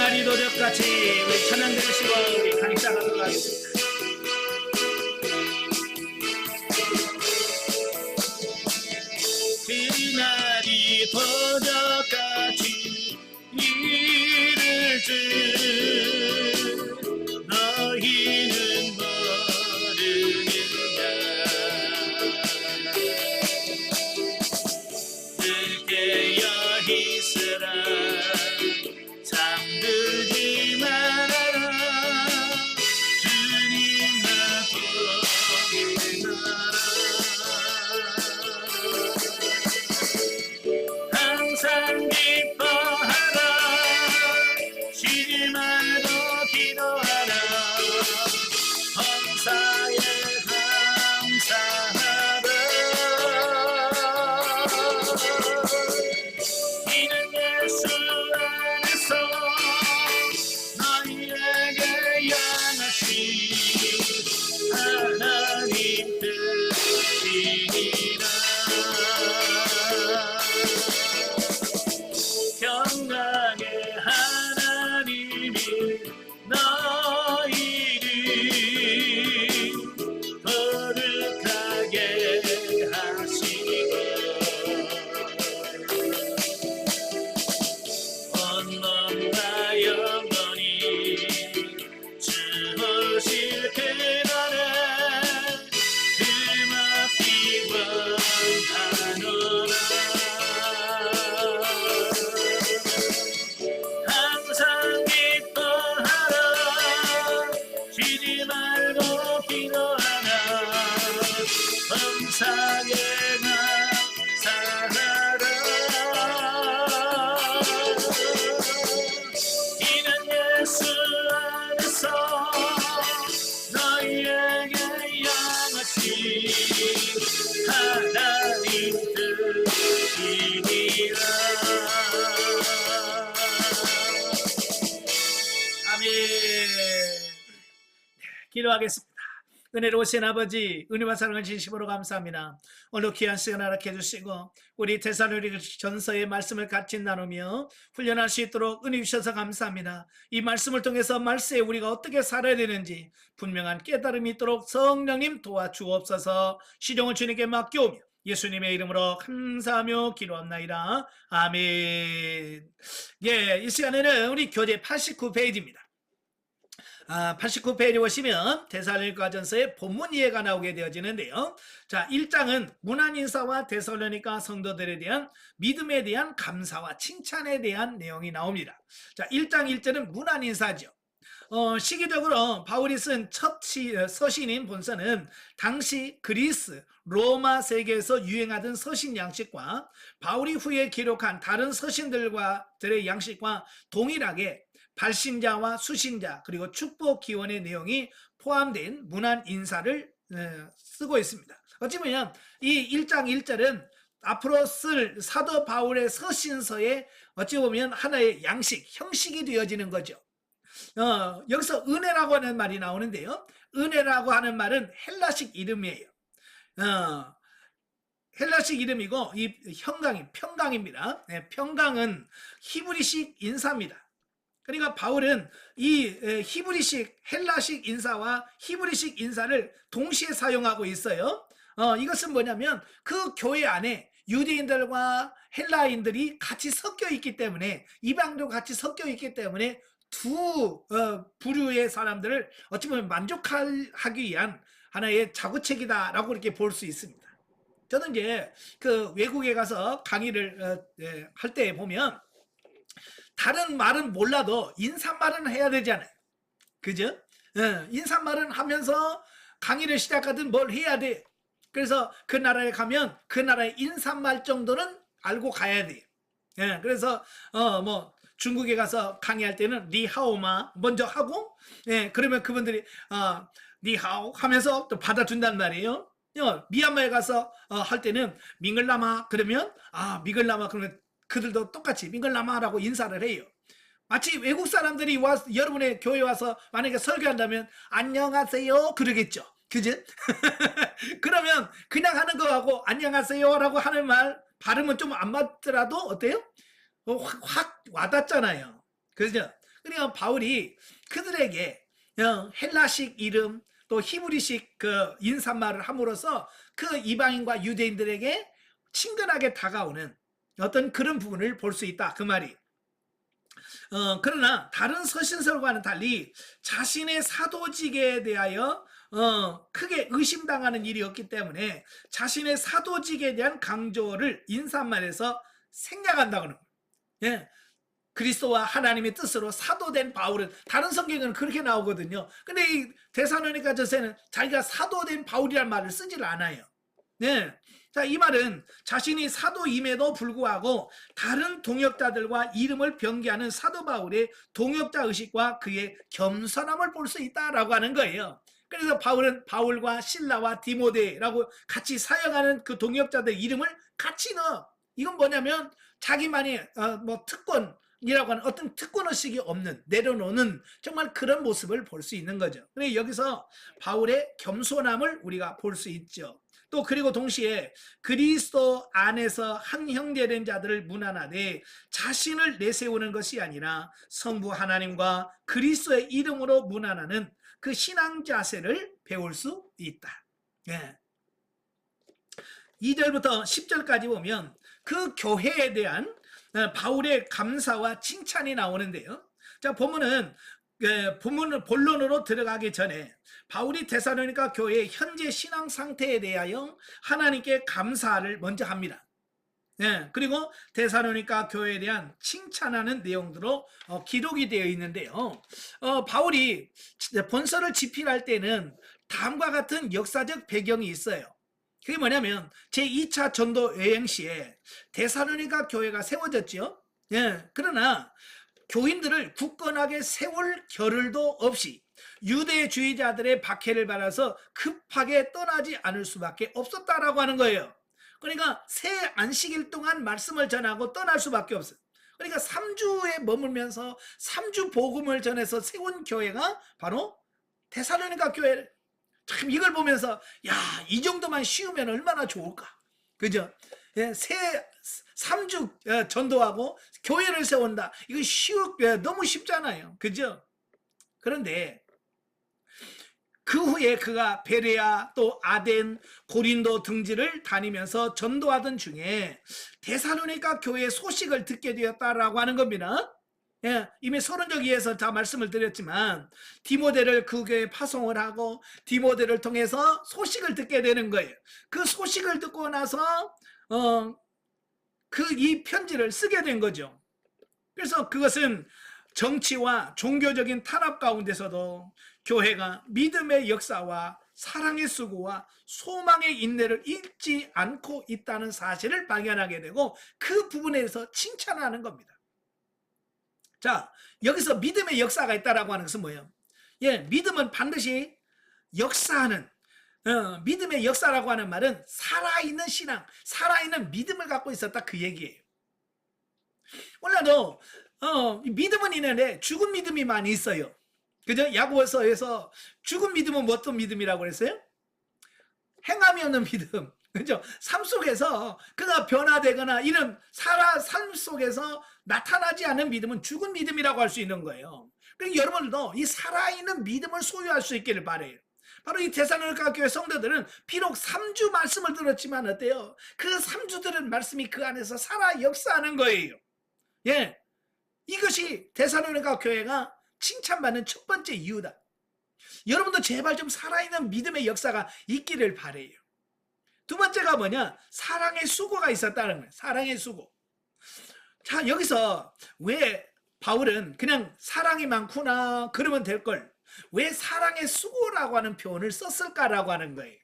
나리 도적같이 우리 찬양 들으시고 우리 강의 시작하도록 하겠습니다. 그날이 도적같이 이를 줄 너희는 모르느냐. 그때여 이스라엘 잠들지 말아라. 주님만 보내나라. 항상 기뻐하라. 쉬지 말고 기도하라. 범사에 감사하라. 이는 예수 안에서 너희에게 향하신 하나님 뜻이니라. 평강의 하나님이 너희를 거룩하게 하시고 온몸과 영원히 주실 그날에 금앞이 원하노라. 항상 기뻐하라. 쉬지 말고 기도하라. 범사에 감사하라. 이는 예수 안에서 너희에게 향하신 하나님 뜻이니라. 아멘. 기도하겠습니다. 은혜로우신 아버지, 은혜와 사랑을 진심으로 감사합니다. 오늘 귀한 시간 허락해 주시고 우리 데살로니가 전서의 말씀을 같이 나누며 훈련할 수 있도록 은혜 주셔서 감사합니다. 이 말씀을 통해서 말세에 우리가 어떻게 살아야 되는지 분명한 깨달음이 있도록 성령님 도와주옵소서. 시종을 주님께 맡겨오며 예수님의 이름으로 감사하며 기도합나이다. 아멘. 예, 이 시간에는 우리 교재 89페이지입니다. 89페이지 보시면 데살로니가전서의 본문 이해가 나오게 되어지는데요. 자, 1장은 문안인사와 데살로니가 성도들에 대한 믿음에 대한 감사와 칭찬에 대한 내용이 나옵니다. 자, 1장 1절은 문안인사죠. 시기적으로 바울이 쓴 첫 서신인 본서는 당시 그리스, 로마 세계에서 유행하던 서신 양식과 바울이 후에 기록한 다른 서신들과들의 양식과 동일하게 발신자와 수신자 그리고 축복 기원의 내용이 포함된 문안 인사를 쓰고 있습니다. 어찌 보면 이 1장 1절은 앞으로 쓸 사도 바울의 서신서의 어찌 보면 하나의 양식, 형식이 되어지는 거죠. 여기서 은혜라고 하는 말이 나오는데요. 은혜라고 하는 말은 헬라식 이름이에요. 헬라식 이름이고 이 평강입니다. 평강은 히브리식 인사입니다. 그러니까 바울은 이 히브리식, 헬라식 인사와 히브리식 인사를 동시에 사용하고 있어요. 이것은 뭐냐면 그 교회 안에 유대인들과 헬라인들이 같이 섞여 있기 때문에, 이방도 같이 섞여 있기 때문에 두 부류의 사람들을 어찌 보면 만족하기 위한 하나의 자구책이다라고 이렇게 볼 수 있습니다. 저는 이제 그 외국에 가서 강의를 할 때 보면 다른 말은 몰라도 인사말은 해야 되잖아요. 그죠? 인사말은 하면서 강의를 시작하든 뭘 해야 돼. 그래서 그 나라에 가면 그 나라의 인사말 정도는 알고 가야 돼요. 그래서 뭐 중국에 가서 강의할 때는 니하오마 먼저 하고, 그러면 그분들이 니하오 하면서 또 받아준단 말이에요. 미얀마에 가서 할 때는 밍글라마 그러면 밍글라마 그러면 그들도 똑같이 밍글라마라고 인사를 해요. 마치 외국 사람들이 여러분의 교회에 와서 만약에 설교한다면 안녕하세요 그러겠죠. 그죠? 그러면 그냥 하는 거하고 안녕하세요라고 하는 말 발음은 좀 안 맞더라도 어때요? 확 와닿잖아요. 그죠? 그러니까 바울이 그들에게 헬라식 이름 또 히브리식 그 인사말을 함으로써 그 이방인과 유대인들에게 친근하게 다가오는 어떤 그런 부분을 볼 수 있다 그 말이. 그러나 다른 서신서과는 달리 자신의 사도직에 대하여 크게 의심당하는 일이 없기 때문에 자신의 사도직에 대한 강조를 인사말에서 생략한다고 하는 거예요. 예. 그리스도와 하나님의 뜻으로 사도된 바울은, 다른 성경에는 그렇게 나오거든요. 근데 이 데살로니가전서에는 자기가 사도된 바울이라는 말을 쓰질 않아요. 네. 자, 이 말은 자신이 사도임에도 불구하고 다른 동역자들과 이름을 병기하는 사도 바울의 동역자 의식과 그의 겸손함을 볼 수 있다라고 하는 거예요. 그래서 바울은 바울과 실라와 디모데라고 같이 사역하는 그 동역자들 이름을 같이 넣어. 이건 뭐냐면 자기만의 뭐 특권이라고 하는 어떤 특권의식이 없는, 내려놓는 정말 그런 모습을 볼 수 있는 거죠. 그래서 여기서 바울의 겸손함을 우리가 볼 수 있죠. 또 그리고 동시에 그리스도 안에서 한 형제된 자들을 문안하되 자신을 내세우는 것이 아니라 성부 하나님과 그리스도의 이름으로 문안하는 그 신앙 자세를 배울 수 있다. 예. 2절부터 10절까지 보면 그 교회에 대한 바울의 감사와 칭찬이 나오는데요. 자, 본문은 본론으로 들어가기 전에 바울이 데살로니가 교회의 현재 신앙 상태에 대하여 하나님께 감사를 먼저 합니다. 네, 그리고 데살로니가 교회에 대한 칭찬하는 내용들로 기록이 되어 있는데요. 바울이 본서를 집필할 때는 다음과 같은 역사적 배경이 있어요. 그게 뭐냐면 제2차 전도 여행 시에 데살로니가 교회가 세워졌죠. 예, 그러나 교인들을 굳건하게 세울 겨를도 없이 유대주의자들의 박해를 받아서 급하게 떠나지 않을 수밖에 없었다라고 하는 거예요. 그러니까 새 안식일 동안 말씀을 전하고 떠날 수밖에 없어요. 그러니까 3주에 머물면서 3주 복음을 전해서 세운 교회가 바로 데살로니가 교회. 참 이걸 보면서 야, 이 정도만 쉬우면 얼마나 좋을까. 그죠? 예, 3주 전도하고 교회를 세운다. 이거 너무 쉽잖아요. 그죠? 그런데 그 후에 그가 베레아 또 아덴 고린도 등지를 다니면서 전도하던 중에 데살로니가 교회의 소식을 듣게 되었다라고 하는 겁니다. 예, 이미 서론적2에서 다 말씀을 드렸지만 디모데를 그 교회에 파송을 하고 디모데를 통해서 소식을 듣게 되는 거예요. 그 소식을 듣고 나서 이 편지를 쓰게 된 거죠. 그래서 그것은 정치와 종교적인 탄압 가운데서도 교회가 믿음의 역사와 사랑의 수고와 소망의 인내를 잃지 않고 있다는 사실을 발견하게 되고 그 부분에 대해서 칭찬하는 겁니다. 자, 여기서 믿음의 역사가 있다라고 하는 것은 뭐예요? 예, 믿음은 반드시 역사하는, 믿음의 역사라고 하는 말은 살아있는 신앙, 살아있는 믿음을 갖고 있었다 그 얘기예요. 몰라도 믿음은 있는데 죽은 믿음이 많이 있어요. 그죠? 야고보서에서 죽은 믿음은 어떤 믿음이라고 그랬어요? 행함이 없는 믿음. 그죠? 삶 속에서 그가 변화되거나 이런 삶 속에서 나타나지 않는 믿음은 죽은 믿음이라고 할 수 있는 거예요. 그러니까 여러분들도 이 살아있는 믿음을 소유할 수 있기를 바래요. 바로 이 데살로니가 교회 성도들은 비록 3주 말씀을 들었지만 어때요? 그 3주 들은 말씀이 그 안에서 살아 역사하는 거예요. 예, 이것이 데살로니가 교회가 칭찬받는 첫 번째 이유다. 여러분도 제발 좀 살아있는 믿음의 역사가 있기를 바래요. 두 번째가 뭐냐? 사랑의 수고가 있었다는 거예요. 사랑의 수고. 자, 여기서 왜 바울은 그냥 사랑이 많구나 그러면 될걸 왜 사랑의 수고라고 하는 표현을 썼을까라고 하는 거예요.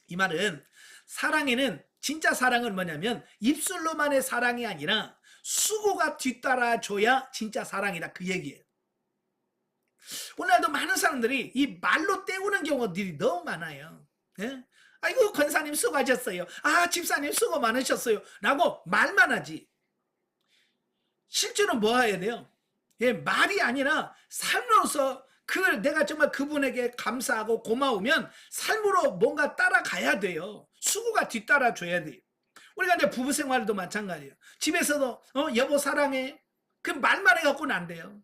이 말은 사랑에는 진짜 사랑은 뭐냐면 입술로만의 사랑이 아니라 수고가 뒤따라줘야 진짜 사랑이다 그 얘기예요. 오늘도 많은 사람들이 이 말로 때우는 경우들이 너무 많아요. 예? 아이고 권사님 수고하셨어요. 아 집사님 수고 많으셨어요. 라고 말만 하지. 실제로 뭐 해야 돼요? 예, 말이 아니라 삶으로서 내가 정말 그분에게 감사하고 고마우면 삶으로 뭔가 따라가야 돼요. 수고가 뒤따라줘야 돼요. 우리가 이제 부부 생활도 마찬가지예요. 집에서도 여보 사랑해. 그 말만 해갖고는 안 돼요.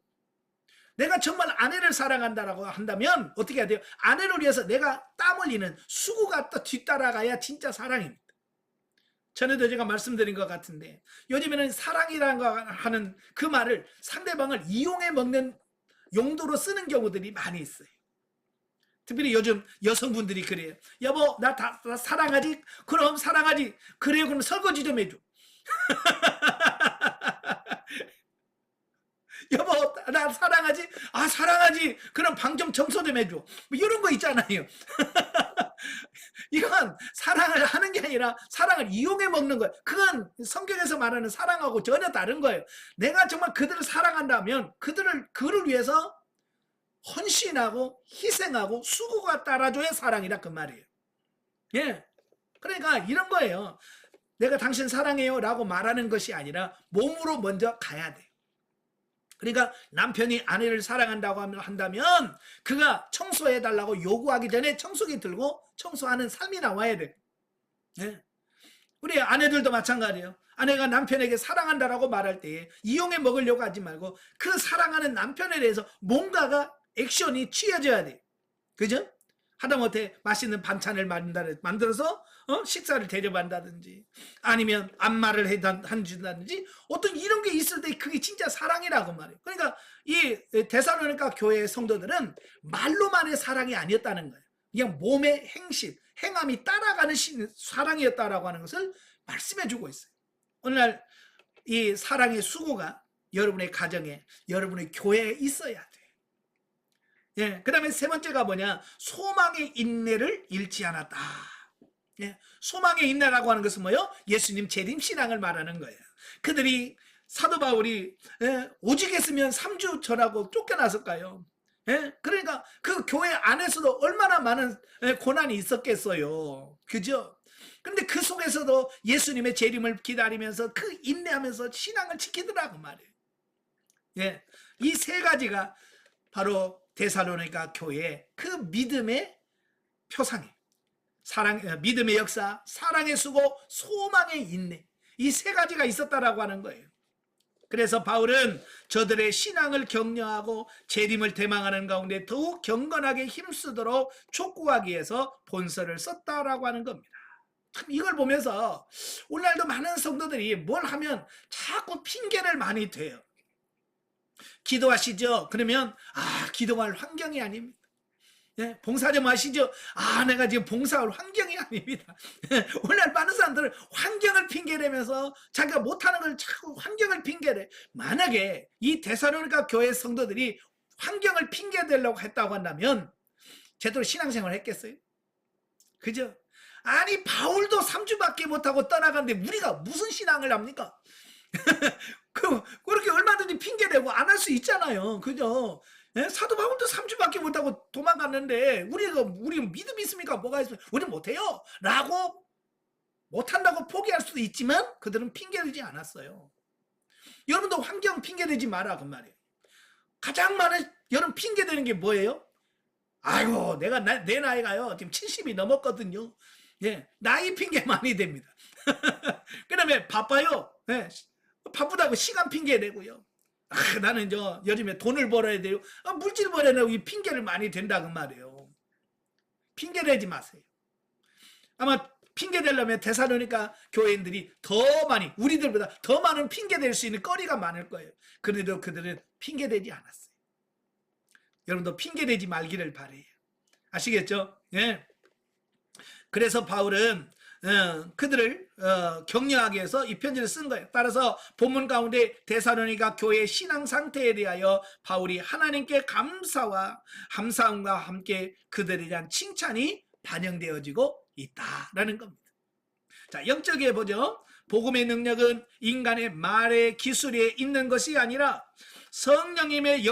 내가 정말 아내를 사랑한다라고 한다면 어떻게 해야 돼요? 아내를 위해서 내가 땀 흘리는 수고가 또 뒤따라가야 진짜 사랑입니다. 전에도 제가 말씀드린 것 같은데 요즘에는 사랑이라는 거 하는 그 말을 상대방을 이용해 먹는 용도로 쓰는 경우들이 많이 있어요. 특별히 요즘 여성분들이 그래요. 여보 나 사랑하지? 그럼 사랑하지. 그래요 그럼 설거지 좀 해줘. 여보 나 사랑하지? 아 사랑하지. 그럼 방 좀 청소 좀 해줘. 뭐 이런 거 있잖아요. 이건 사랑을 하는 게 아니라 사랑을 이용해 먹는 거예요. 그건 성경에서 말하는 사랑하고 전혀 다른 거예요. 내가 정말 그들을 사랑한다면 그를 위해서 헌신하고 희생하고 수고가 따라줘야 사랑이라 그 말이에요. 예. 그러니까 이런 거예요. 내가 당신 사랑해요 라고 말하는 것이 아니라 몸으로 먼저 가야 돼요. 그러니까 남편이 아내를 사랑한다고 한다면 그가 청소해달라고 요구하기 전에 청소기 들고 청소하는 삶이 나와야 돼. 예. 우리 아내들도 마찬가지예요. 아내가 남편에게 사랑한다라고 말할 때 이용해 먹으려고 하지 말고 그 사랑하는 남편에 대해서 뭔가가 액션이 취해져야 돼. 그죠? 하다못해 맛있는 반찬을 만들어서 식사를 대접한다든지 아니면 안마를 해준다든지 어떤 이런 게 있을 때 그게 진짜 사랑이라고 말이에요. 그러니까 이 데살로니가 교회의 성도들은 말로만의 사랑이 아니었다는 거예요. 그냥 몸의 행함이 따라가는 사랑이었다라고 하는 것을 말씀해 주고 있어요. 오늘날 이 사랑의 수고가 여러분의 가정에 여러분의 교회에 있어야 돼. 예, 그 다음에 세 번째가 뭐냐? 소망의 인내를 잃지 않았다. 예, 소망의 인내라고 하는 것은 뭐예요? 예수님 재림 신앙을 말하는 거예요. 그들이 사도 바울이 오직 했으면 3주 전하고 쫓겨났을까요? 예, 그러니까 그 교회 안에서도 얼마나 많은 고난이 있었겠어요. 그죠? 근데 그 속에서도 예수님의 재림을 기다리면서 그 인내하면서 신앙을 지키더라고 말이에요. 예, 이 세 가지가 바로 데살로니가 교회의 그 믿음의 표상이에요. 믿음의 역사, 사랑의 수고, 소망의 인내, 이 세 가지가 있었다라고 하는 거예요. 그래서 바울은 저들의 신앙을 격려하고 재림을 대망하는 가운데 더욱 경건하게 힘쓰도록 촉구하기 위해서 본서를 썼다라고 하는 겁니다. 참 이걸 보면서 오늘날도 많은 성도들이 뭘 하면 자꾸 핑계를 많이 대요. 기도하시죠? 그러면 기도할 환경이 아닙니다. 예, 봉사 좀 하시죠? 내가 지금 봉사할 환경이 아닙니다. 오늘날 많은 사람들은 환경을 핑계대면서 자기가 못하는 걸 자꾸 환경을 핑계대. 만약에 이 데살로니가 교회 성도들이 환경을 핑계대려고 했다고 한다면 제대로 신앙생활을 했겠어요? 그죠? 아니 바울도 3주밖에 못하고 떠나갔는데 우리가 무슨 신앙을 합니까? 그렇게 얼마든지 핑계대고 안 할 수 있잖아요. 그죠? 예? 사도 바울도 3주밖에 못하고 도망갔는데 우리가 믿음이 있습니까? 뭐가 있습니까? 우리는 못해요 라고 못한다고 포기할 수도 있지만 그들은 핑계대지 않았어요. 여러분도 환경 핑계대지 마라 그 말이에요. 가장 많은 여러분 핑계대는 게 뭐예요? 아이고 내 나이가요 지금 70이 넘었거든요. 예, 나이 핑계 많이 됩니다. 그 다음에 바빠요. 예, 바쁘다고 시간 핑계 내고요. 나는 요즘에 돈을 벌어야 돼요. 물질 벌어야 되고 이 핑계를 많이 댄다 그 말이에요. 핑계 내지 마세요. 아마 핑계 대려면 데살로니가 교회인들이 더 많이 우리들보다 더 많은 핑계 댈 수 있는 거리가 많을 거예요. 그래도 그들은 핑계 대지 않았어요. 여러분도 핑계 대지 말기를 바래요. 아시겠죠? 예. 그래서 바울은 그들을 격려하기 위해서 이 편지를 쓴 거예요. 따라서 본문 가운데 데살로니가 교회의 신앙 상태에 대하여 바울이 하나님께 감사함과 함께 그들에 대한 칭찬이 반영되어지고 있다라는 겁니다. 자, 영적에 보죠. 복음의 능력은 인간의 말의 기술에 있는 것이 아니라 성령님의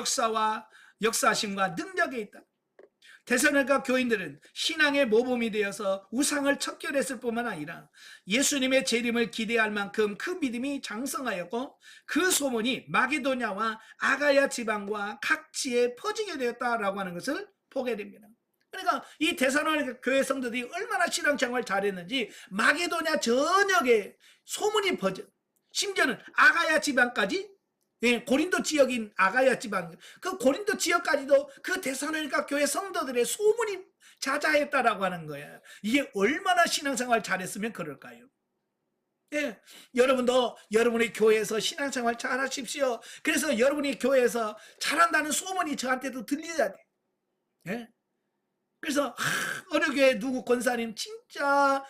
역사심과 능력에 있다. 데살로니가 교인들은 신앙의 모범이 되어서 우상을 척결했을 뿐만 아니라 예수님의 재림을 기대할 만큼 그 믿음이 장성하였고 그 소문이 마게도냐와 아가야 지방과 각지에 퍼지게 되었다라고 하는 것을 보게 됩니다. 그러니까 이 데살로니가 교회 성도들이 얼마나 신앙생활 잘했는지 마게도냐 전역에 소문이 퍼져 심지어는 아가야 지방까지 예, 고린도 지역인 아가야 지방, 그 고린도 지역까지도 그 데살로니가 교회 성도들의 소문이 자자했다라고 하는 거예요. 이게 얼마나 신앙생활 잘했으면 그럴까요? 예, 여러분도 여러분의 교회에서 신앙생활 잘하십시오. 그래서 여러분이 교회에서 잘한다는 소문이 저한테도 들려야 돼. 예? 그래서 어느 교회 누구 권사님 진짜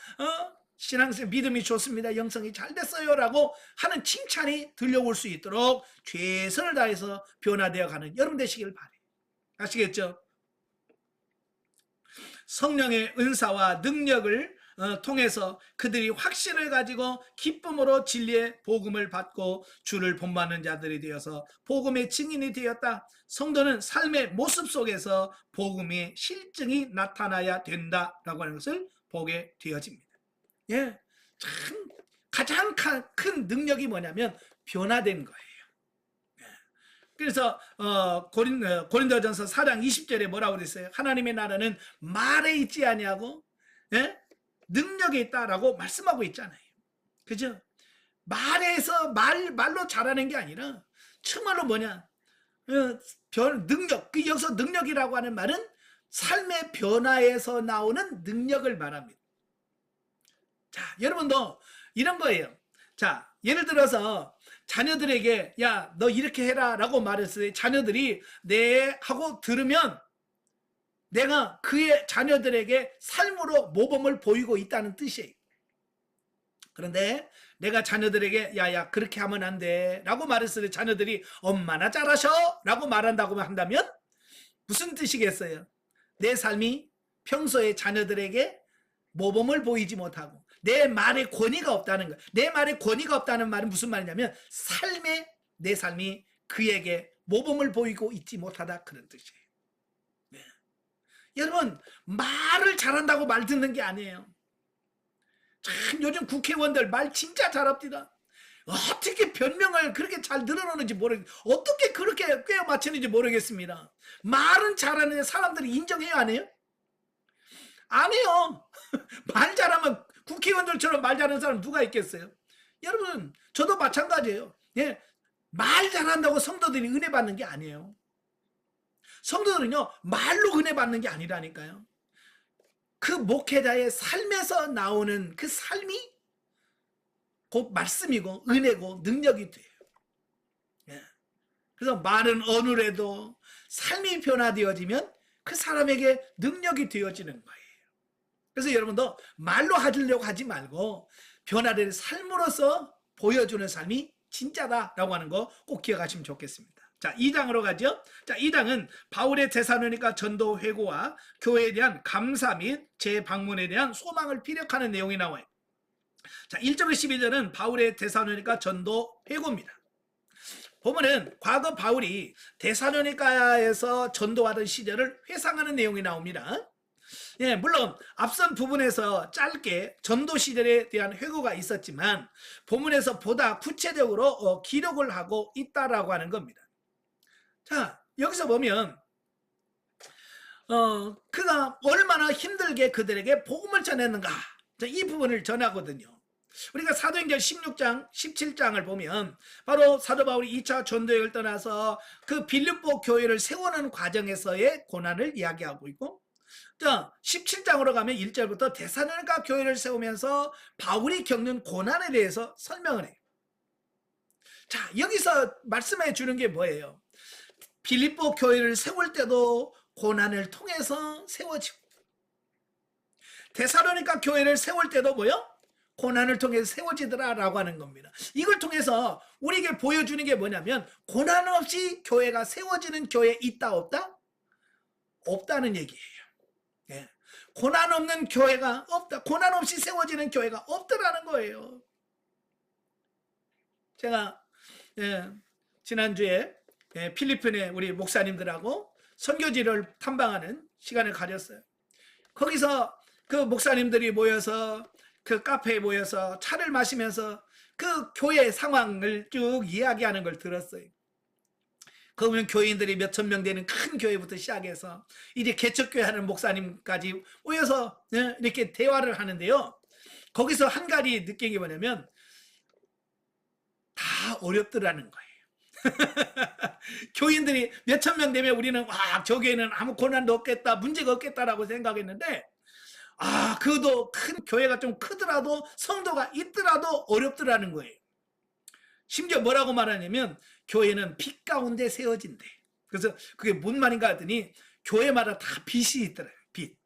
신앙생 믿음이 좋습니다. 영성이 잘 됐어요라고 하는 칭찬이 들려올 수 있도록 최선을 다해서 변화되어 가는 여러분 되시길 바래요. 아시겠죠? 성령의 은사와 능력을 통해서 그들이 확신을 가지고 기쁨으로 진리의 복음을 받고 주를 본받는 자들이 되어서 복음의 증인이 되었다. 성도는 삶의 모습 속에서 복음의 실증이 나타나야 된다라고 하는 것을 보게 되어집니다. 예, 참 가장 큰 능력이 뭐냐면 변화된 거예요. 그래서 고린도전서 4장 20절에 뭐라고 그랬어요? 하나님의 나라는 말에 있지 아니하고 예? 능력에 있다라고 말씀하고 있잖아요. 그죠? 말로 잘하는 게 아니라 정말로 뭐냐? 능력, 여기서 능력이라고 하는 말은 삶의 변화에서 나오는 능력을 말합니다. 자, 여러분도 이런 거예요. 자, 예를 들어서 자녀들에게 야, 너 이렇게 해라 라고 말했을 때 자녀들이 네 하고 들으면 내가 그의 자녀들에게 삶으로 모범을 보이고 있다는 뜻이에요. 그런데 내가 자녀들에게 야야 그렇게 하면 안 돼 라고 말했을 때 자녀들이 엄마나 잘하셔 라고 말한다고 한다면 무슨 뜻이겠어요? 내 삶이 평소에 자녀들에게 모범을 보이지 못하고 내 말에 권위가 없다는 거예요. 내 말에 권위가 없다는 말은 무슨 말이냐면 내 삶이 그에게 모범을 보이고 있지 못하다 그런 뜻이에요. 네. 여러분 말을 잘한다고 말 듣는 게 아니에요. 참 요즘 국회의원들 말 진짜 잘합니다. 어떻게 변명을 그렇게 잘 늘어놓는지 어떻게 그렇게 꿰어 맞추는지 모르겠습니다. 말은 잘하는데 사람들이 인정해요 안 해요? 안 해요. 말 잘하면 국회의원들처럼 말 잘하는 사람 누가 있겠어요? 여러분 저도 마찬가지예요. 예, 말 잘한다고 성도들이 은혜 받는 게 아니에요. 성도들은요 말로 은혜 받는 게 아니라니까요. 그 목회자의 삶에서 나오는 그 삶이 곧 말씀이고 은혜고 능력이 돼요. 예. 그래서 말은 어느래도 삶이 변화되어지면 그 사람에게 능력이 되어지는 거예요. 그래서 여러분도 말로 하려고 하지 말고 변화된 삶으로서 보여주는 삶이 진짜다라고 하는 거 꼭 기억하시면 좋겠습니다. 자, 2장으로 가죠. 자, 2장은 바울의 데살로니가 전도 회고와 교회에 대한 감사 및 재방문에 대한 소망을 피력하는 내용이 나와요. 자, 1절에서 12절은 바울의 데살로니가 전도 회고입니다. 보면은 과거 바울이 데살로니가에서 전도하던 시절을 회상하는 내용이 나옵니다. 예, 물론 앞선 부분에서 짧게 전도 시절에 대한 회고가 있었지만 본문에서 보다 구체적으로 기록을 하고 있다라고 하는 겁니다. 자, 여기서 보면 그가 얼마나 힘들게 그들에게 복음을 전했는가, 자, 이 부분을 전하거든요. 우리가 사도행전 16장, 17장을 보면 바로 사도 바울이 2차 전도여행을 떠나서 그 빌립보 교회를 세우는 과정에서의 고난을 이야기하고 있고, 자, 17장으로 가면 1절부터 데살로니가 교회를 세우면서 바울이 겪는 고난에 대해서 설명을 해요. 자, 여기서 말씀해 주는 게 뭐예요? 빌립보 교회를 세울 때도 고난을 통해서 세워지고, 데살로니가 교회를 세울 때도 뭐요? 고난을 통해서 세워지더라라고 하는 겁니다. 이걸 통해서 우리에게 보여주는 게 뭐냐면 고난 없이 교회가 세워지는 교회 있다 없다? 없다는 얘기예요. 예. 고난 없는 교회가 없다. 고난 없이 세워지는 교회가 없더라는 거예요. 제가 지난주에 필리핀에 우리 목사님들하고 선교지를 탐방하는 시간을 가졌어요. 거기서 그 목사님들이 모여서 그 카페에 모여서 차를 마시면서 그 교회 상황을 쭉 이야기하는 걸 들었어요. 그러면 교인들이 몇천 명 되는 큰 교회부터 시작해서 이제 개척교회 하는 목사님까지 모여서 이렇게 대화를 하는데요. 거기서 한 가지 느낀 게 뭐냐면 다 어렵더라는 거예요. 교인들이 몇천 명 되면 우리는 와, 저 교회는 아무 고난도 없겠다, 문제가 없겠다라고 생각했는데, 그도 큰 교회가 좀 크더라도 성도가 있더라도 어렵더라는 거예요. 심지어 뭐라고 말하냐면 교회는 빛 가운데 세워진대. 그래서 그게 뭔 말인가 했더니 교회마다 다 빚이 있더래요. 빚.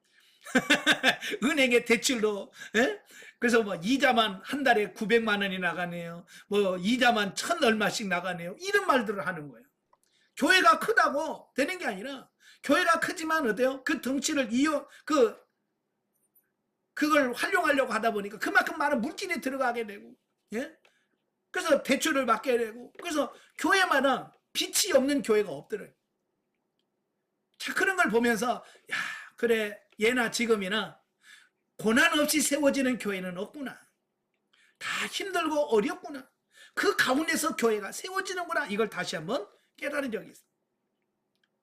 은행에 대출도, 예? 그래서 뭐 이자만 한 달에 900만 원이 나가네요. 뭐 이자만 1000 얼마씩 나가네요. 이런 말들을 하는 거예요. 교회가 크다고 되는 게 아니라 교회가 크지만 어때요? 그 덩치를 그걸 활용하려고 하다 보니까 그만큼 많은 물질이 들어가게 되고, 예? 그래서 대출을 받게 되고, 그래서 교회마다 빛이 없는 교회가 없더래요. 자, 그런 걸 보면서 야, 그래, 예나 지금이나 고난 없이 세워지는 교회는 없구나. 다 힘들고 어렵구나. 그 가운데서 교회가 세워지는구나. 이걸 다시 한번 깨달은 적이 있어요.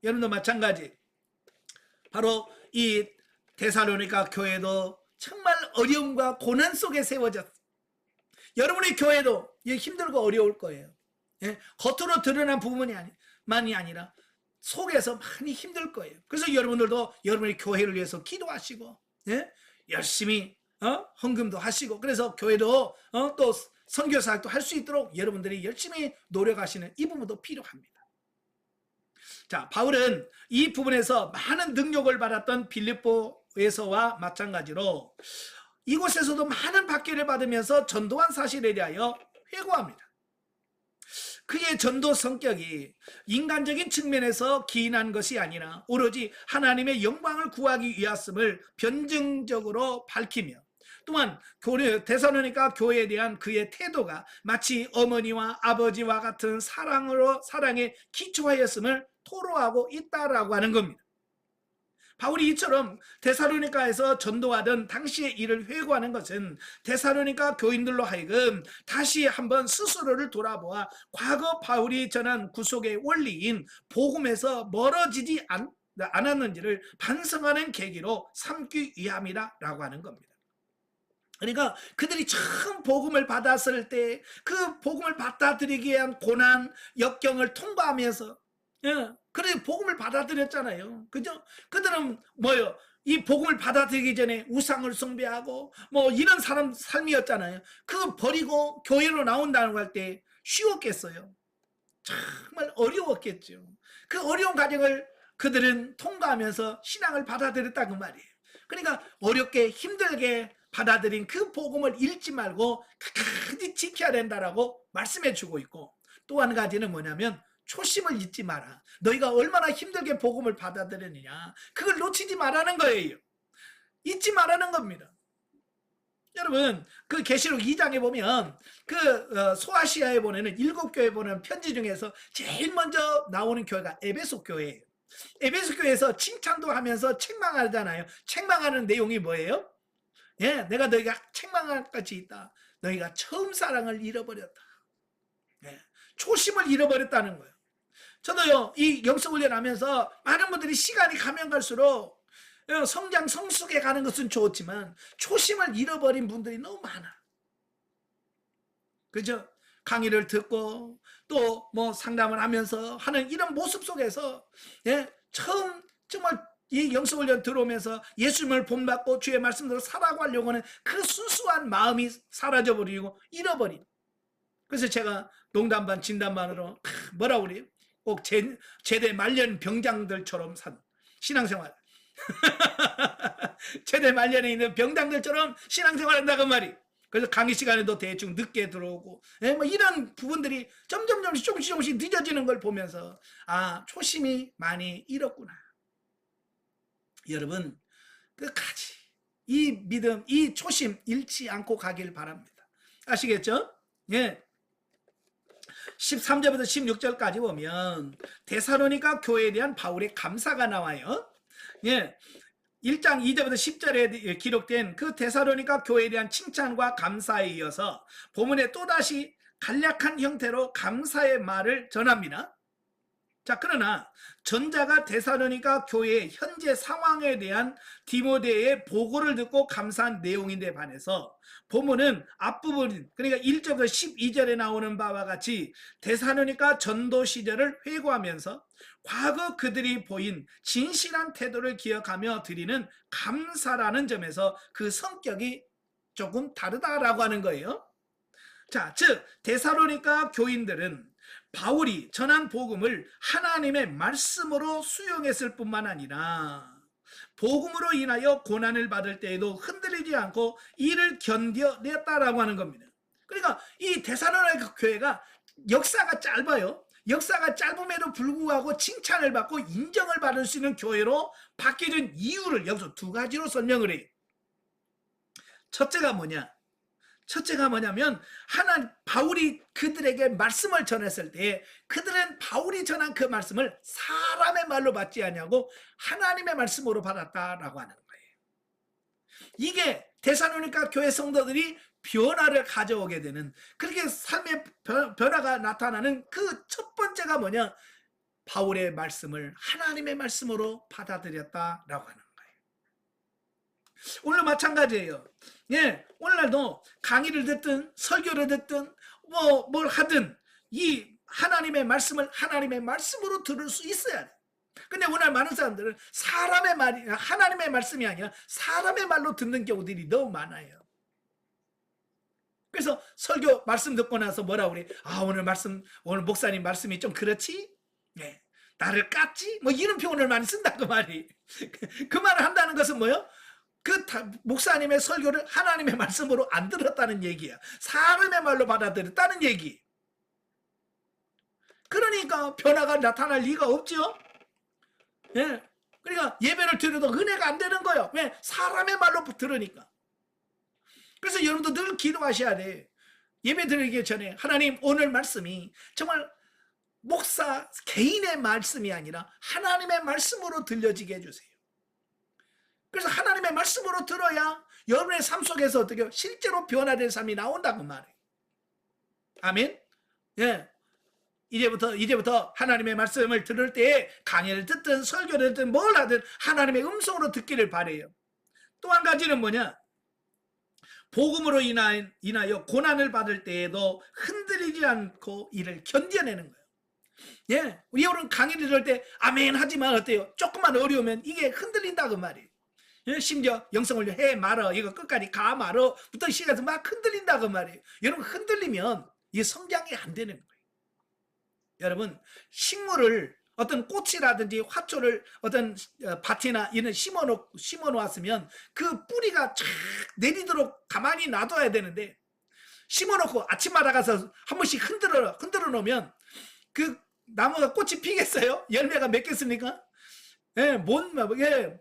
여러분도 마찬가지. 바로 이 데살로니가 교회도 정말 어려움과 고난 속에 세워졌어요. 여러분의 교회도 힘들고 어려울 거예요. 예? 겉으로 드러난 부분이 만이 아니라 속에서 많이 힘들 거예요. 그래서 여러분들도 여러분의 교회를 위해서 기도하시고, 예? 열심히 헌금도 하시고, 그래서 교회도 또 선교사역도 할 수 있도록 여러분들이 열심히 노력하시는 이 부분도 필요합니다. 자, 바울은 이 부분에서 많은 능력을 받았던 빌립보에서와 마찬가지로 이곳에서도 많은 박해를 받으면서 전도한 사실에 대하여 회고합니다. 그의 전도 성격이 인간적인 측면에서 기인한 것이 아니라 오로지 하나님의 영광을 구하기 위하였음을 변증적으로 밝히며, 또한 데살로니가 교회에 대한 그의 태도가 마치 어머니와 아버지와 같은 사랑에 기초하였음을 토로하고 있다라고 하는 겁니다. 바울이 이처럼 데살로니가에서 전도하던 당시의 일을 회고하는 것은 데살로니가 교인들로 하여금 다시 한번 스스로를 돌아보아 과거 바울이 전한 구속의 원리인 복음에서 멀어지지 않았는지를 반성하는 계기로 삼기 위함이라고 하는 겁니다. 그러니까 그들이 처음 복음을 받았을 때 그 복음을 받아들이기 위한 고난, 역경을 통과하면서, 그래 복음을 받아들였잖아요. 그죠? 그들은 뭐요? 이 복음을 받아들이기 전에 우상을 숭배하고 뭐 이런 사람 삶이었잖아요. 그거 버리고 교회로 나온다는 거 할 때 쉬웠겠어요? 정말 어려웠겠죠. 그 어려운 과정을 그들은 통과하면서 신앙을 받아들였다 그 말이에요. 그러니까 어렵게 힘들게 받아들인 그 복음을 잃지 말고 끝까지 지켜야 된다라고 말씀해 주고 있고, 또 한 가지는 뭐냐면 초심을 잊지 마라. 너희가 얼마나 힘들게 복음을 받아들였느냐, 그걸 놓치지 말라는 거예요. 잊지 말라는 겁니다. 여러분, 그 계시록 2장에 보면 그 소아시아에 보내는 7교회 보내는 편지 중에서 제일 먼저 나오는 교회가 에베소 교회예요. 에베소 교회에서 칭찬도 하면서 책망하잖아요. 책망하는 내용이 뭐예요? 예, 내가 너희가 책망할 것이 있다. 너희가 처음 사랑을 잃어버렸다. 예, 초심을 잃어버렸다는 거예요. 저도요, 이 영성훈련 하면서 많은 분들이 시간이 가면 갈수록 성장 성숙해 가는 것은 좋지만 초심을 잃어버린 분들이 너무 많아. 그죠? 강의를 듣고 또 뭐 상담을 하면서 하는 이런 모습 속에서, 예, 처음 정말 이 영성훈련 들어오면서 예수님을 본받고 주의 말씀대로 살아가려고 하는 그 순수한 마음이 사라져버리고 잃어버린. 그래서 제가 농담 반 진담 반으로 뭐라고 그래요? 꼭 제대 말년 병장들처럼 산 신앙생활. 제대 말년에 있는 병장들처럼 신앙생활 한다고 말이. 그래서 강의 시간에도 대충 늦게 들어오고, 뭐 이런 부분들이 점점 조금씩 늦어지는 걸 보면서 초심이 많이 잃었구나. 여러분, 끝까지 이 믿음, 이 초심 잃지 않고 가길 바랍니다. 아시겠죠? 예. 13절부터 16절까지 보면 데살로니가 교회에 대한 바울의 감사가 나와요. 예. 1장 2절부터 10절에 기록된 그 데살로니가 교회에 대한 칭찬과 감사에 이어서 본문에 또다시 간략한 형태로 감사의 말을 전합니다. 자, 그러나 전자가 데살로니가 교회의 현재 상황에 대한 디모데의 보고를 듣고 감사한 내용인데 반해서 본문은 앞부분, 그러니까 1절부터 12절에 나오는 바와 같이 데살로니가 전도 시절을 회고하면서 과거 그들이 보인 진실한 태도를 기억하며 드리는 감사라는 점에서 그 성격이 조금 다르다라고 하는 거예요. 자, 즉 데살로니가 교인들은 바울이 전한 복음을 하나님의 말씀으로 수용했을 뿐만 아니라 복음으로 인하여 고난을 받을 때에도 흔들리지 않고 이를 견뎌냈다라고 하는 겁니다. 그러니까 이 데살로니가 교회가 역사가 짧아요. 역사가 짧음에도 불구하고 칭찬을 받고 인정을 받을 수 있는 교회로 바뀌어진 이유를 여기서 두 가지로 설명을 해요. 첫째가 뭐냐면 바울이 그들에게 말씀을 전했을 때 그들은 바울이 전한 그 말씀을 사람의 말로 받지 아니하고 하나님의 말씀으로 받았다라고 하는 거예요. 이게 데살로니가 교회 성도들이 변화를 가져오게 되는, 그렇게 삶의 변화가 나타나는 그 첫 번째가 뭐냐? 바울의 말씀을 하나님의 말씀으로 받아들였다라고 하는 거예요. 오늘 마찬가지예요. 예, 오늘날도 강의를 듣든 설교를 듣든 뭘 하든 이 하나님의 말씀을 하나님의 말씀으로 들을 수 있어야 돼. 근데 오늘 많은 사람들은 사람의 말이 하나님의 말씀이 아니라 사람의 말로 듣는 경우들이 너무 많아요. 그래서 설교 말씀 듣고 나서 뭐라고 그래? 오늘 목사님 말씀이 좀 그렇지? 네. 나를 깠지? 뭐 이런 표현을 많이 쓴다 그 말이. 그 말을 한다는 것은 뭐예요? 목사님의 설교를 하나님의 말씀으로 안 들었다는 얘기야. 사람의 말로 받아들였다는 얘기. 그러니까 변화가 나타날 리가 없죠. 예. 그러니까 예배를 드려도 은혜가 안 되는 거예요. 왜? 사람의 말로 들으니까. 그래서 여러분도 늘 기도하셔야 돼. 예배 드리기 전에 하나님, 오늘 말씀이 정말 목사 개인의 말씀이 아니라 하나님의 말씀으로 들려지게 해주세요. 그래서 하나님의 말씀으로 들어야 여러분의 삶 속에서 어떻게 실제로 변화된 삶이 나온다고 말해요. 아멘. 예. 이제부터 하나님의 말씀을 들을 때 강의를 듣든 설교를 듣든 뭘 하든 하나님의 음성으로 듣기를 바래요. 또 한 가지는 뭐냐? 복음으로 인하여 고난을 받을 때에도 흔들리지 않고 이를 견뎌내는 거예요. 예, 우리 여러분 강의를 들을 때 아멘 하지만 어때요? 조금만 어려우면 이게 흔들린다 그 말이에요. 예, 심지어 영성을 해 말어, 이거 끝까지 가 말어 부터 시작해서 막 흔들린다 그 말이에요. 여러분 흔들리면 이게 성장이 안 되는 거예요. 여러분 식물을 어떤 꽃이라든지 화초를 어떤 밭이나 이런 심어 놓았으면 그 뿌리가 쫙 내리도록 가만히 놔둬야 되는데, 심어 놓고 아침마다 가서 한 번씩 흔들어 놓으면 그 나무가 꽃이 피겠어요? 열매가 맺겠습니까? 예,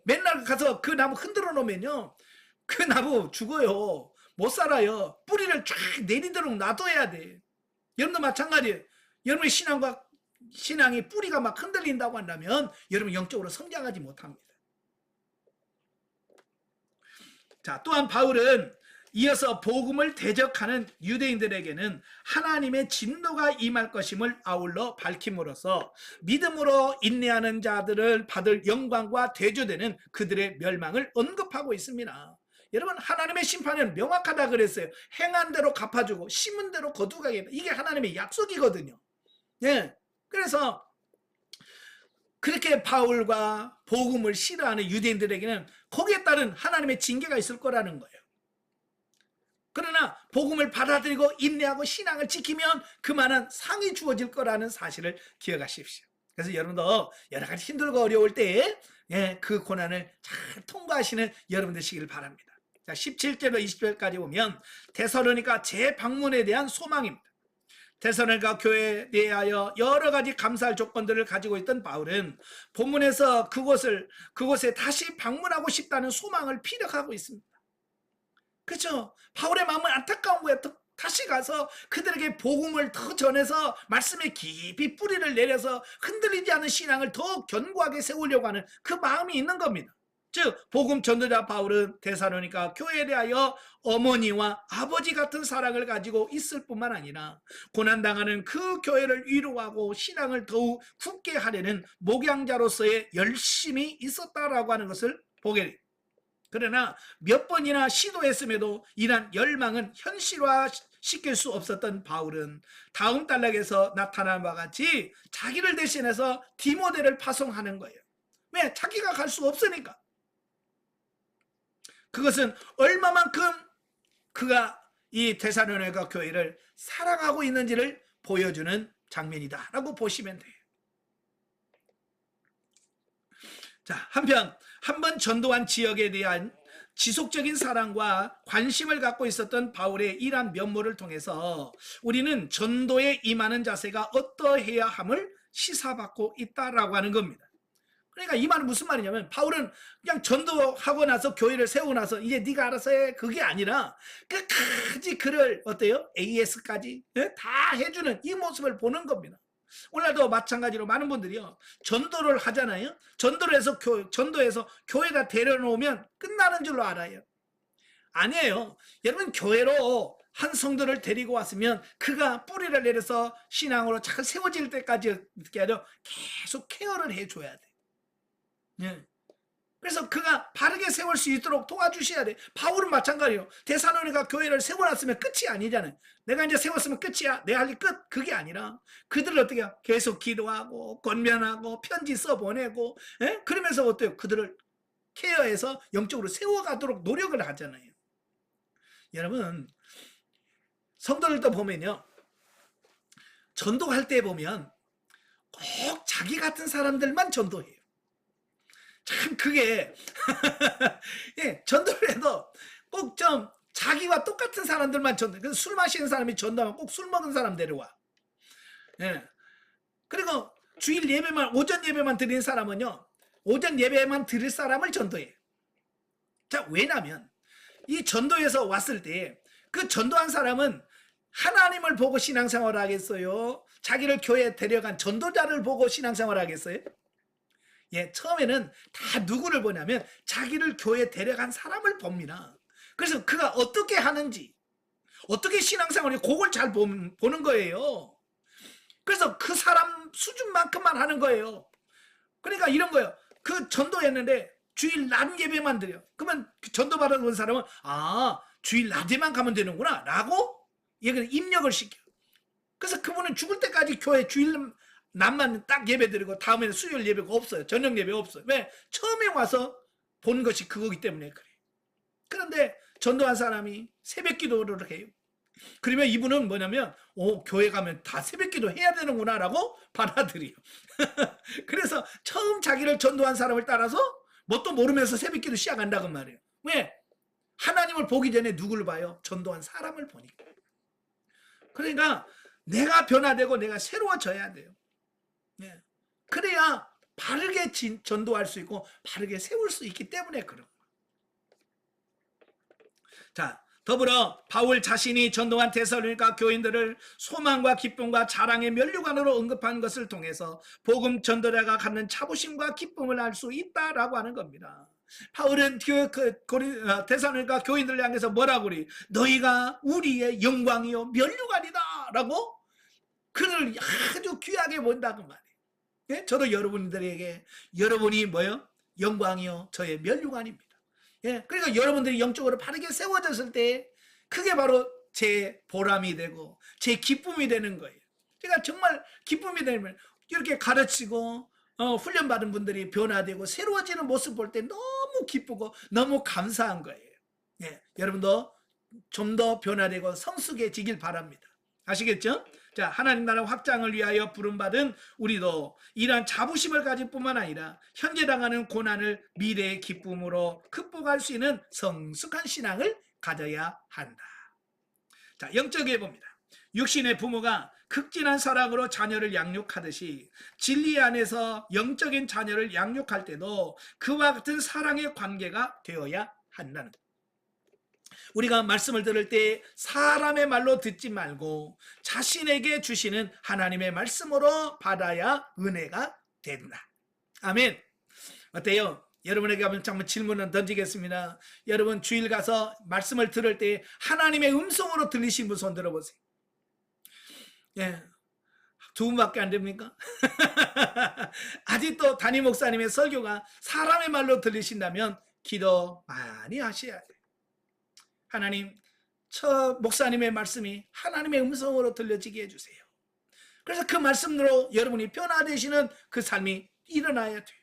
맨날 가서 그 나무 흔들어 놓으면요, 그 나무 죽어요. 못 살아요. 뿌리를 쫙 내리도록 놔둬야 돼. 여러분도 마찬가지예요. 여러분의 신앙이 뿌리가 막 흔들린다고 한다면 여러분 영적으로 성장하지 못합니다. 자, 또한 바울은 이어서 복음을 대적하는 유대인들에게는 하나님의 진노가 임할 것임을 아울러 밝힘으로써 믿음으로 인내하는 자들을 받을 영광과 대조되는 그들의 멸망을 언급하고 있습니다. 여러분 하나님의 심판은 명확하다 그랬어요. 행한 대로 갚아주고 심은 대로 거두가겠다. 이게 하나님의 약속이거든요. 예. 그래서 그렇게 바울과 복음을 싫어하는 유대인들에게는 거기에 따른 하나님의 징계가 있을 거라는 거예요. 그러나 복음을 받아들이고 인내하고 신앙을 지키면 그만한 상이 주어질 거라는 사실을 기억하십시오. 그래서 여러분도 여러 가지 힘들고 어려울 때 그 고난을 잘 통과하시는 여러분 되시길 바랍니다. 자, 17절로 20절까지 보면 데살로니가 재방문에 대한 소망입니다. 데살로니가 교회에 대하여 여러 가지 감사할 조건들을 가지고 있던 바울은 본문에서 그곳에 다시 방문하고 싶다는 소망을 피력하고 있습니다. 그렇죠? 바울의 마음은 안타까운 거예요. 다시 가서 그들에게 복음을 더 전해서 말씀에 깊이 뿌리를 내려서 흔들리지 않은 신앙을 더 견고하게 세우려고 하는 그 마음이 있는 겁니다. 즉 복음 전도자 바울은 데살로니가 교회에 대하여 어머니와 아버지 같은 사랑을 가지고 있을 뿐만 아니라 고난당하는 그 교회를 위로하고 신앙을 더욱 굳게 하려는 목양자로서의 열심이 있었다라고 하는 것을 보게 됩니다. 그러나 몇 번이나 시도했음에도 이러한 열망은 현실화시킬 수 없었던 바울은 다음 단락에서 나타난 바와 같이 자기를 대신해서 디모데를 파송하는 거예요. 왜? 자기가 갈 수 없으니까. 그것은 얼마만큼 그가 이 데살로니가 교회를 사랑하고 있는지를 보여주는 장면이다라고 보시면 돼요. 자, 한편 한 번 전도한 지역에 대한 지속적인 사랑과 관심을 갖고 있었던 바울의 이러한 면모를 통해서 우리는 전도에 임하는 자세가 어떠해야 함을 시사받고 있다라고 하는 겁니다. 그러니까 이 말은 무슨 말이냐면 바울은 그냥 전도하고 나서 교회를 세우고 나서 이제 네가 알아서 해, 그게 아니라 끝까지 그를 어때요? AS까지 다 해주는 이 모습을 보는 겁니다. 오늘도 마찬가지로 많은 분들이요 전도를 하잖아요. 전도를 해서 전도해서 교회에다 데려놓으면 끝나는 줄로 알아요. 아니에요. 여러분 교회로 한 성도를 데리고 왔으면 그가 뿌리를 내려서 신앙으로 잘 세워질 때까지 계속 케어를 해줘야 돼. 예. 그래서 그가 바르게 세울 수 있도록 도와주셔야 돼. 바울은 마찬가지예요. 데살로니가 교회를 세워놨으면 끝이 아니잖아요. 내가 이제 세웠으면 끝이야. 내 할 일 끝. 그게 아니라 그들을 어떻게 계속 기도하고 권면하고 편지 써보내고 그러면서 어때요? 그들을 케어해서 영적으로 세워가도록 노력을 하잖아요. 여러분 성도들도 보면요. 전도할 때 보면 꼭 자기 같은 사람들만 전도해요. 참 그게 예, 전도를 해도 꼭 좀 자기와 똑같은 사람들만 전도. 그래서 술 마시는 사람이 전도하면 꼭 술 먹은 사람 데려와. 예. 그리고 주일 예배만 오전 예배만 드리는 사람은요. 오전 예배만 드릴 사람을 전도해. 자, 왜냐면 이 전도에서 왔을 때 그 전도한 사람은 하나님을 보고 신앙생활을 하겠어요? 자기를 교회에 데려간 전도자를 보고 신앙생활을 하겠어요? 예, 처음에는 다 누구를 보냐면 자기를 교회에 데려간 사람을 봅니다. 그래서 그가 어떻게 하는지, 어떻게 신앙생활이 그걸 잘 보는 거예요. 그래서 그 사람 수준만큼만 하는 거예요. 그러니까 이런 거예요. 그 전도했는데 주일 낮 예배만 드려. 그러면 전도 받아본 사람은 주일 낮에만 가면 되는구나 라고 입력을 시켜. 그래서 그분은 죽을 때까지 교회 주일 낮만 딱 예배 드리고 다음에는 수요일 예배가 없어요. 저녁 예배 없어요. 왜? 처음에 와서 본 것이 그거기 때문에 그래. 그런데 전도한 사람이 새벽 기도를 해요. 그러면 이분은 뭐냐면 교회 가면 다 새벽 기도 해야 되는구나 라고 받아들여요. 그래서 처음 자기를 전도한 사람을 따라서 뭣도 모르면서 새벽 기도 시작한다고 말이에요. 왜? 하나님을 보기 전에 누구를 봐요? 전도한 사람을 보니까. 그러니까 내가 변화되고 내가 새로워져야 돼요. 네. 그래야 바르게 전도할 수 있고 바르게 세울 수 있기 때문에 그런 거예요. 자, 더불어 바울 자신이 전도한 데살로니가 교인들을 소망과 기쁨과 자랑의 면류관으로 언급한 것을 통해서 복음 전도자가 갖는 자부심과 기쁨을 알 수 있다라고 하는 겁니다. 바울은 데살로니가 교인들을 향해서 뭐라고 그래? 너희가 우리의 영광이요 면류관이다 라고 그를 아주 귀하게 본다고 말이에요. 예? 저도 여러분들에게 여러분이 뭐요? 영광이요 저의 면류관입니다. 예, 그러니까 여러분들이 영적으로 바르게 세워졌을 때 그게 바로 제 보람이 되고 제 기쁨이 되는 거예요. 제가 정말 기쁨이 되면 이렇게 가르치고 훈련받은 분들이 변화되고 새로워지는 모습 볼 때 너무 기쁘고 너무 감사한 거예요. 예, 여러분도 좀 더 변화되고 성숙해지길 바랍니다. 아시겠죠? 자, 하나님 나라 확장을 위하여 부름받은 우리도 이러한 자부심을 가질 뿐만 아니라 현재 당하는 고난을 미래의 기쁨으로 극복할 수 있는 성숙한 신앙을 가져야 한다. 자, 영적에 봅니다. 육신의 부모가 극진한 사랑으로 자녀를 양육하듯이 진리 안에서 영적인 자녀를 양육할 때도 그와 같은 사랑의 관계가 되어야 한다는 것. 우리가 말씀을 들을 때 사람의 말로 듣지 말고 자신에게 주시는 하나님의 말씀으로 받아야 은혜가 된다. 아멘. 어때요? 여러분에게 한번 질문을 던지겠습니다. 여러분 주일 가서 말씀을 들을 때 하나님의 음성으로 들리신 분 손 들어보세요. 예, 두 분밖에 안 됩니까? 아직도 담임 목사님의 설교가 사람의 말로 들리신다면 기도 많이 하셔야 돼요. 하나님, 저 목사님의 말씀이 하나님의 음성으로 들려지게 해주세요. 그래서 그 말씀으로 여러분이 변화되시는 그 삶이 일어나야 돼요.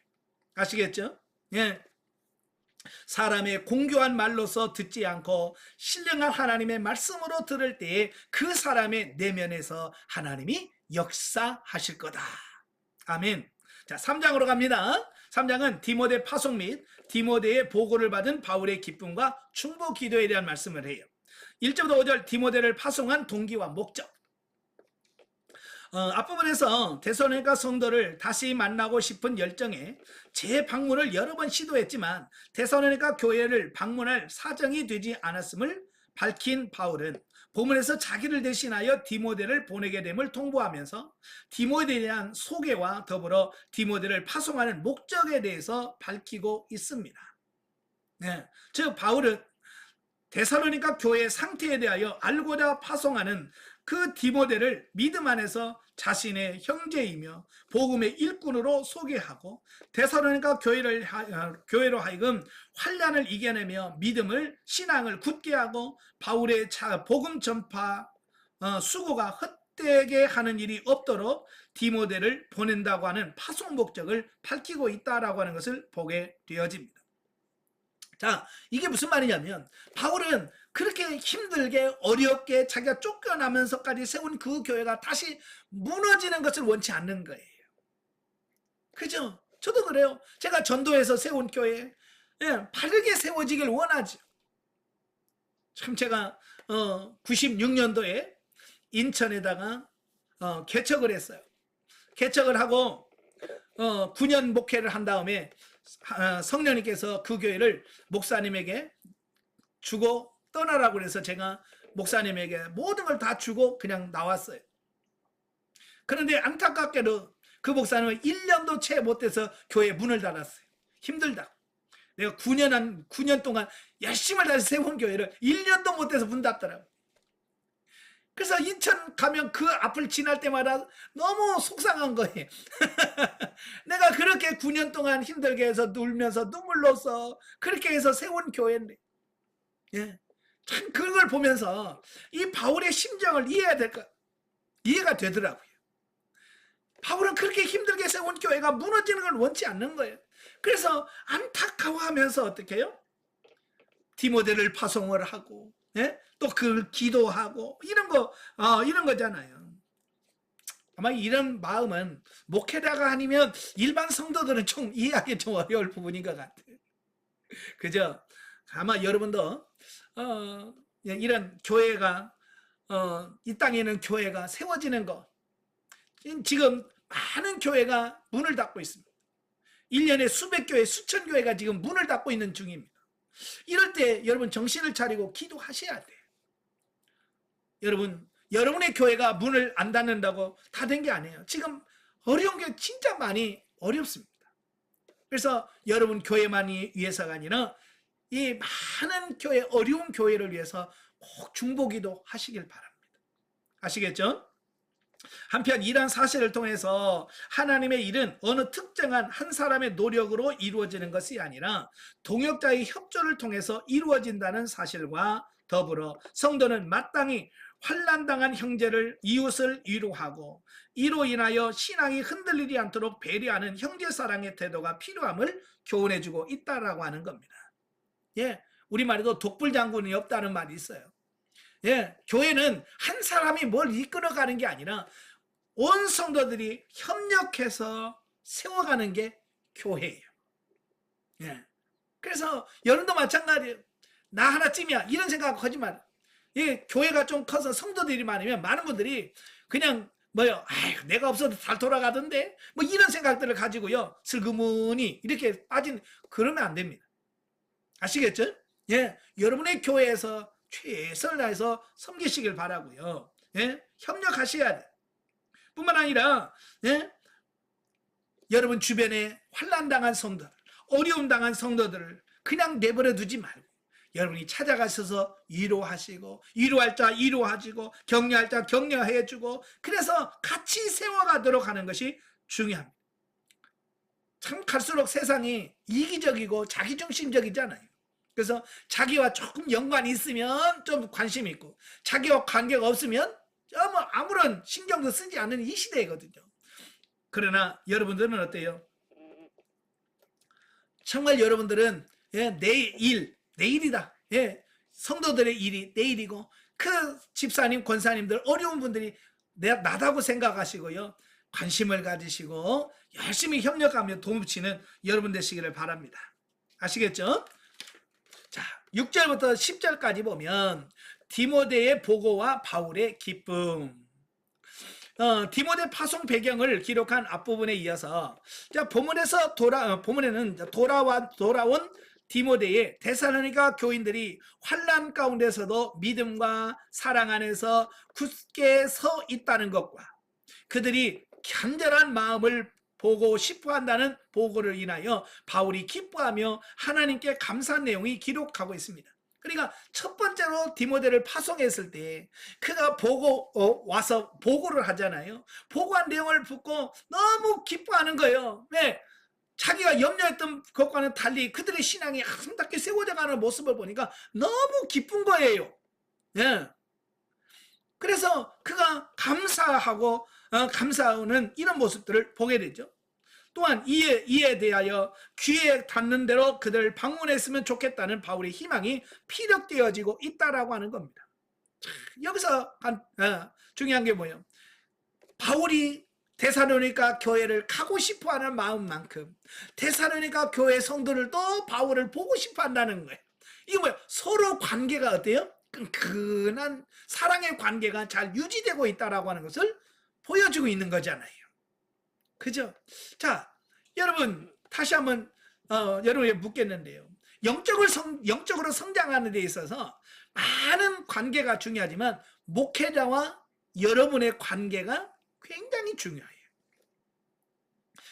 아시겠죠? 예. 사람의 공교한 말로서 듣지 않고 신령한 하나님의 말씀으로 들을 때에 그 사람의 내면에서 하나님이 역사하실 거다. 아멘. 자, 3장으로 갑니다. 3장은 디모데 파송 및 디모데의 보고를 받은 바울의 기쁨과 충보 기도에 대한 말씀을 해요. 1절부터 5절 디모데를 파송한 동기와 목적. 앞부분에서 데살로니가 성도를 다시 만나고 싶은 열정에 재방문을 여러 번 시도했지만 데살로니가 교회를 방문할 사정이 되지 않았음을 밝힌 바울은 본문에서 자기를 대신하여 디모데를 보내게 됨을 통보하면서 디모데에 대한 소개와 더불어 디모데를 파송하는 목적에 대해서 밝히고 있습니다. 네, 즉 바울은 데살로니가 교회의 상태에 대하여 알고자 파송하는 그 디모데를 믿음 안에서 자신의 형제이며 복음의 일꾼으로 소개하고 데살로니가 교회로 하여금 환난을 이겨내며 믿음을 신앙을 굳게 하고 바울의 복음 전파 수고가 헛되게 하는 일이 없도록 디모데를 보낸다고 하는 파송 목적을 밝히고 있다라고 하는 것을 보게 되어집니다. 자, 이게 무슨 말이냐면 바울은 그렇게 힘들게 어렵게 자기가 쫓겨나면서까지 세운 그 교회가 다시 무너지는 것을 원치 않는 거예요. 그죠? 저도 그래요. 제가 전도에서 세운 교회 바르게 세워지길 원하죠. 참 제가 96년도에 인천에다가 개척을 했어요. 개척을 하고 9년 목회를 한 다음에 성령님께서 그 교회를 목사님에게 주고 떠나라고 그래서 제가 목사님에게 모든 걸 다 주고 그냥 나왔어요. 그런데 안타깝게도 그 목사님은 1년도 채 못돼서 교회 문을 닫았어요. 힘들다. 내가 9년 동안 열심히 다시 세운 교회를 1년도 못돼서 문 닫더라고. 그래서 인천 가면 그 앞을 지날 때마다 너무 속상한 거예요. 내가 그렇게 9년 동안 힘들게 해서 울면서 눈물로써 그렇게 해서 세운 교회인데, 예. 참 그걸 보면서 이 바울의 심정을 이해가 되더라고요. 바울은 그렇게 힘들게 세운 교회가 무너지는 걸 원치 않는 거예요. 그래서 안타까워하면서 어떻게 해요? 디모데를 파송을 하고, 예? 또 그 기도하고 이런 거잖아요. 아마 이런 마음은 목회자가 아니면 일반 성도들은 좀 이해하기 좀 어려울 부분인 것 같아요. 그죠? 아마 여러분도 이런 교회가 이 땅에 있는 교회가 세워지는 거, 지금 많은 교회가 문을 닫고 있습니다. 1년에 수백 교회, 수천 교회가 지금 문을 닫고 있는 중입니다. 이럴 때 여러분 정신을 차리고 기도하셔야 돼요. 여러분의 교회가 문을 안 닫는다고 다 된 게 아니에요. 지금 어려운 게 진짜 많이 어렵습니다. 그래서 여러분 교회만이 위해서가 아니라 이 많은 교회, 어려운 교회를 위해서 꼭 중보기도 하시길 바랍니다. 아시겠죠? 한편 이러한 사실을 통해서 하나님의 일은 어느 특정한 한 사람의 노력으로 이루어지는 것이 아니라 동역자의 협조를 통해서 이루어진다는 사실과 더불어 성도는 마땅히 환난당한 형제를 이웃을 위로하고 이로 인하여 신앙이 흔들리지 않도록 배려하는 형제사랑의 태도가 필요함을 교훈해주고 있다라고 하는 겁니다. 예, 우리말에도 독불장군이 없다는 말이 있어요. 예, 교회는 한 사람이 뭘 이끌어가는 게 아니라 온 성도들이 협력해서 세워가는 게 교회예요. 예, 그래서 여러분도 마찬가지예요. 나 하나쯤이야 이런 생각하지 마라. 예, 교회가 좀 커서 성도들이 많으면 많은 분들이 그냥 아유, 내가 없어도 잘 돌아가던데 이런 생각들을 가지고요 슬그머니 이렇게 빠진, 그러면 안 됩니다. 아시겠죠? 예, 여러분의 교회에서 최선을 다해서 섬기시길 바라고요. 예, 협력하셔야 돼. 뿐만 아니라 예, 여러분 주변에 환난당한 성도들, 어려움 당한 성도들을 그냥 내버려 두지 말고 여러분이 찾아가셔서 위로하시고, 위로할 자 위로하시고, 격려할 자 격려해주고, 그래서 같이 세워가도록 하는 것이 중요합니다. 참 갈수록 세상이 이기적이고 자기중심적이잖아요. 그래서 자기와 조금 연관이 있으면 좀 관심이 있고, 자기와 관계가 없으면 아무런 신경도 쓰지 않는 이 시대거든요. 그러나 여러분들은 어때요? 정말 여러분들은 내일이다. 성도들의 일이 내일이고, 그 집사님, 권사님들, 어려운 분들이 나다고 생각하시고요, 관심을 가지시고 열심히 협력하며 도움치는 여러분 되시기를 바랍니다. 아시겠죠? 자, 6절부터 10절까지 보면 디모데의 보고와 바울의 기쁨, 디모데 파송 배경을 기록한 앞부분에 이어서, 자, 본문에는 돌아온 디모데의 데살로니가 교인들이 환난 가운데서도 믿음과 사랑 안에서 굳게 서 있다는 것과 그들이 간절한 마음을 보고 싶어 한다는 보고를 인하여 바울이 기뻐하며 하나님께 감사한 내용이 기록하고 있습니다. 그러니까 첫 번째로 디모데를 파송했을 때 그가 와서 보고를 하잖아요. 보고한 내용을 듣고 너무 기뻐하는 거예요. 왜? 자기가 염려했던 것과는 달리 그들의 신앙이 아름답게 세워져가는 모습을 보니까 너무 기쁜 거예요. 예. 그래서 그가 감사하는 이런 모습들을 보게 되죠. 또한 이에 대하여 귀에 닿는 대로 그들 방문했으면 좋겠다는 바울의 희망이 피력되어지고 있다라고 하는 겁니다. 여기서 중요한 게 뭐예요? 바울이 데살로니가 교회를 가고 싶어하는 마음만큼 데살로니가 교회 성도를 또 바울을 보고 싶어한다는 거예요. 이게 뭐예요? 서로 관계가 어때요? 끈끈한 사랑의 관계가 잘 유지되고 있다라고 하는 것을 보여주고 있는 거잖아요. 그죠? 자, 여러분 다시 한번 여러분에게 묻겠는데요. 영적으로 성장하는 데 있어서 많은 관계가 중요하지만 목회자와 여러분의 관계가 굉장히 중요해요.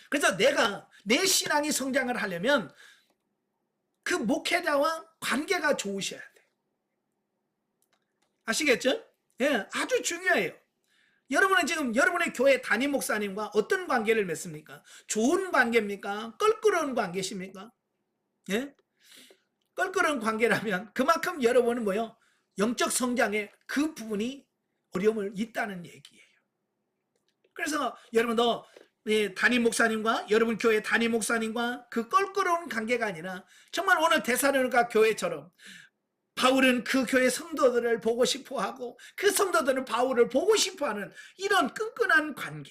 그래서 내 신앙이 성장을 하려면 그 목회자와 관계가 좋으셔야 돼요. 아시겠죠? 예, 아주 중요해요. 여러분은 지금 여러분의 교회 담임 목사님과 어떤 관계를 맺습니까? 좋은 관계입니까? 껄끄러운 관계십니까? 예? 껄끄러운 관계라면 그만큼 여러분은 뭐요? 영적 성장에 그 부분이 어려움을 있다는 얘기예요. 그래서 여러분도 담임 목사님과 여러분 교회 담임 목사님과 그 껄끄러운 관계가 아니라 정말 오늘 데살로니가 교회처럼 바울은 그 교회 성도들을 보고 싶어하고 그 성도들은 바울을 보고 싶어하는 이런 끈끈한 관계,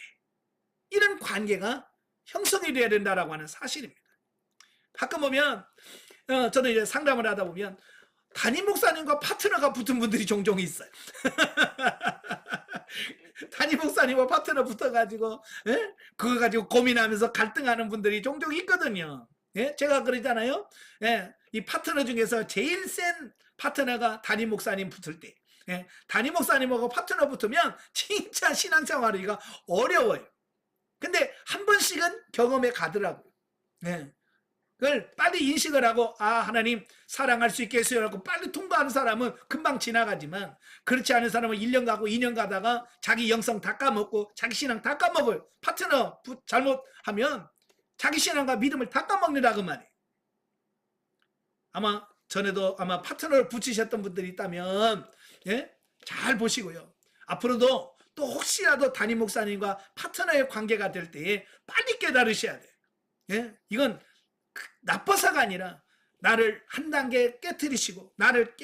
이런 관계가 형성이 되어야 된다라고 하는 사실입니다. 가끔 보면 저는 이제 상담을 하다 보면 담임 목사님과 파트너가 붙은 분들이 종종 있어요. 담임 목사님과 파트너 붙어가지고 그거 가지고 고민하면서 갈등하는 분들이 종종 있거든요. 제가 그러잖아요. 이 파트너 중에서 제일 센 파트너가 담임 목사님 붙을 때, 담임 목사님하고 파트너 붙으면 진짜 신앙생활하기가 어려워요. 근데 한 번씩은 경험해 가더라고요. 그걸 빨리 인식을 하고 하나님 사랑할 수 있게 해주세요 하고 빨리 통과하는 사람은 금방 지나가지만 그렇지 않은 사람은 1년 가고 2년 가다가 자기 영성 다 까먹고 자기 신앙 다 까먹어요. 파트너 잘못하면 자기 신앙과 믿음을 다 까먹는다 그 말이에요. 전에도 파트너를 붙이셨던 분들이 있다면 잘 보시고요. 앞으로도 또 혹시라도 담임 목사님과 파트너의 관계가 될 때에 빨리 깨달으셔야 돼요. 이건 나빠서가 아니라 나를 한 단계 깨트리시고 나를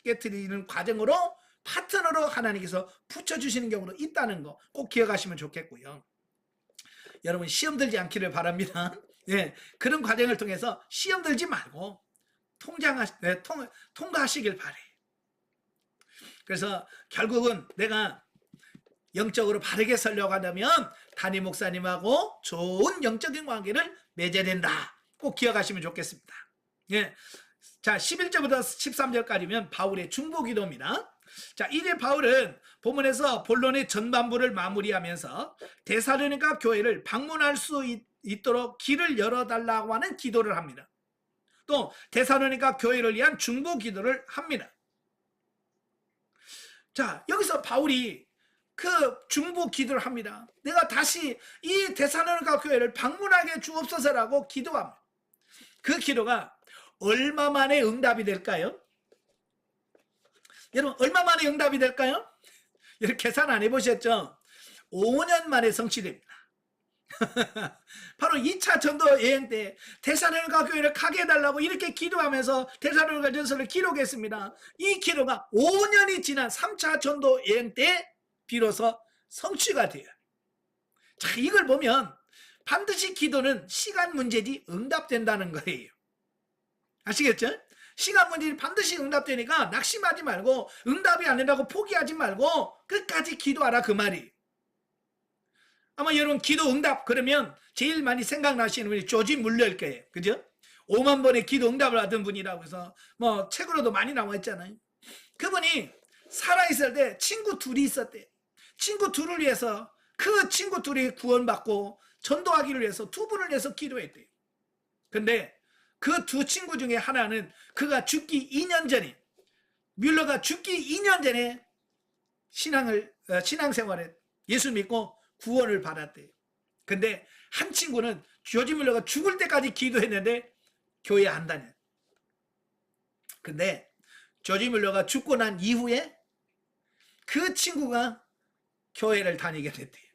깨트리는 과정으로 파트너로 하나님께서 붙여주시는 경우도 있다는 거 꼭 기억하시면 좋겠고요. 여러분 시험 들지 않기를 바랍니다. 그런 과정을 통해서 시험 들지 말고 통과하시길 바래요. 그래서 결국은 내가 영적으로 바르게 살려고 하려면 담임 목사님하고 좋은 영적인 관계를 맺어야 된다. 꼭 기억하시면 좋겠습니다. 자, 11절부터 13절까지면 바울의 중보기도입니다. 자, 이제 바울은 본문에서 본론의 전반부를 마무리하면서 데살로니가 교회를 방문할 수 있도록 길을 열어달라고 하는 기도를 합니다. 또 데살로니가 교회를 위한 중보 기도를 합니다. 자, 여기서 바울이 그 중보 기도를 합니다. 내가 다시 이 데살로니가 교회를 방문하게 주옵소서라고 기도합니다. 그 기도가 얼마 만에 응답이 될까요? 여러분, 얼마 만에 응답이 될까요? 여러분, 계산 안 해보셨죠? 5년 만에 성취됩니다. 바로 2차 전도 여행 때 데살로니가 교회를 가게 해달라고 이렇게 기도하면서 데살로니가 전서를 기록했습니다. 이 기도가 5년이 지난 3차 전도 여행 때 비로소 성취가 돼요. 자, 이걸 보면 반드시 기도는 시간 문제지 응답된다는 거예요. 아시겠죠? 시간 문제는 반드시 응답되니까 낙심하지 말고, 응답이 안 된다고 포기하지 말고 끝까지 기도하라, 그 말이. 아마 여러분 기도 응답 그러면 제일 많이 생각나시는 분이 조지 물러일 거예요. 그죠? 5만 번의 기도 응답을 받은 분이라고 해서 뭐 책으로도 많이 나와 있잖아요. 그분이 살아있을 때 친구 둘이 있었대요. 친구 둘을 위해서, 그 친구 둘이 구원받고 전도하기를 위해서 두 분을 위해서 기도했대요. 근데 그 두 친구 중에 하나는 그가 죽기 2년 전에, 뮬러가 죽기 2년 전에 신앙생활에 예수 믿고 구원을 받았대요. 근데 한 친구는 조지 뮬러가 죽을 때까지 기도했는데 교회 안 다녀요. 근데 조지 뮬러가 죽고 난 이후에 그 친구가 교회를 다니게 됐대요.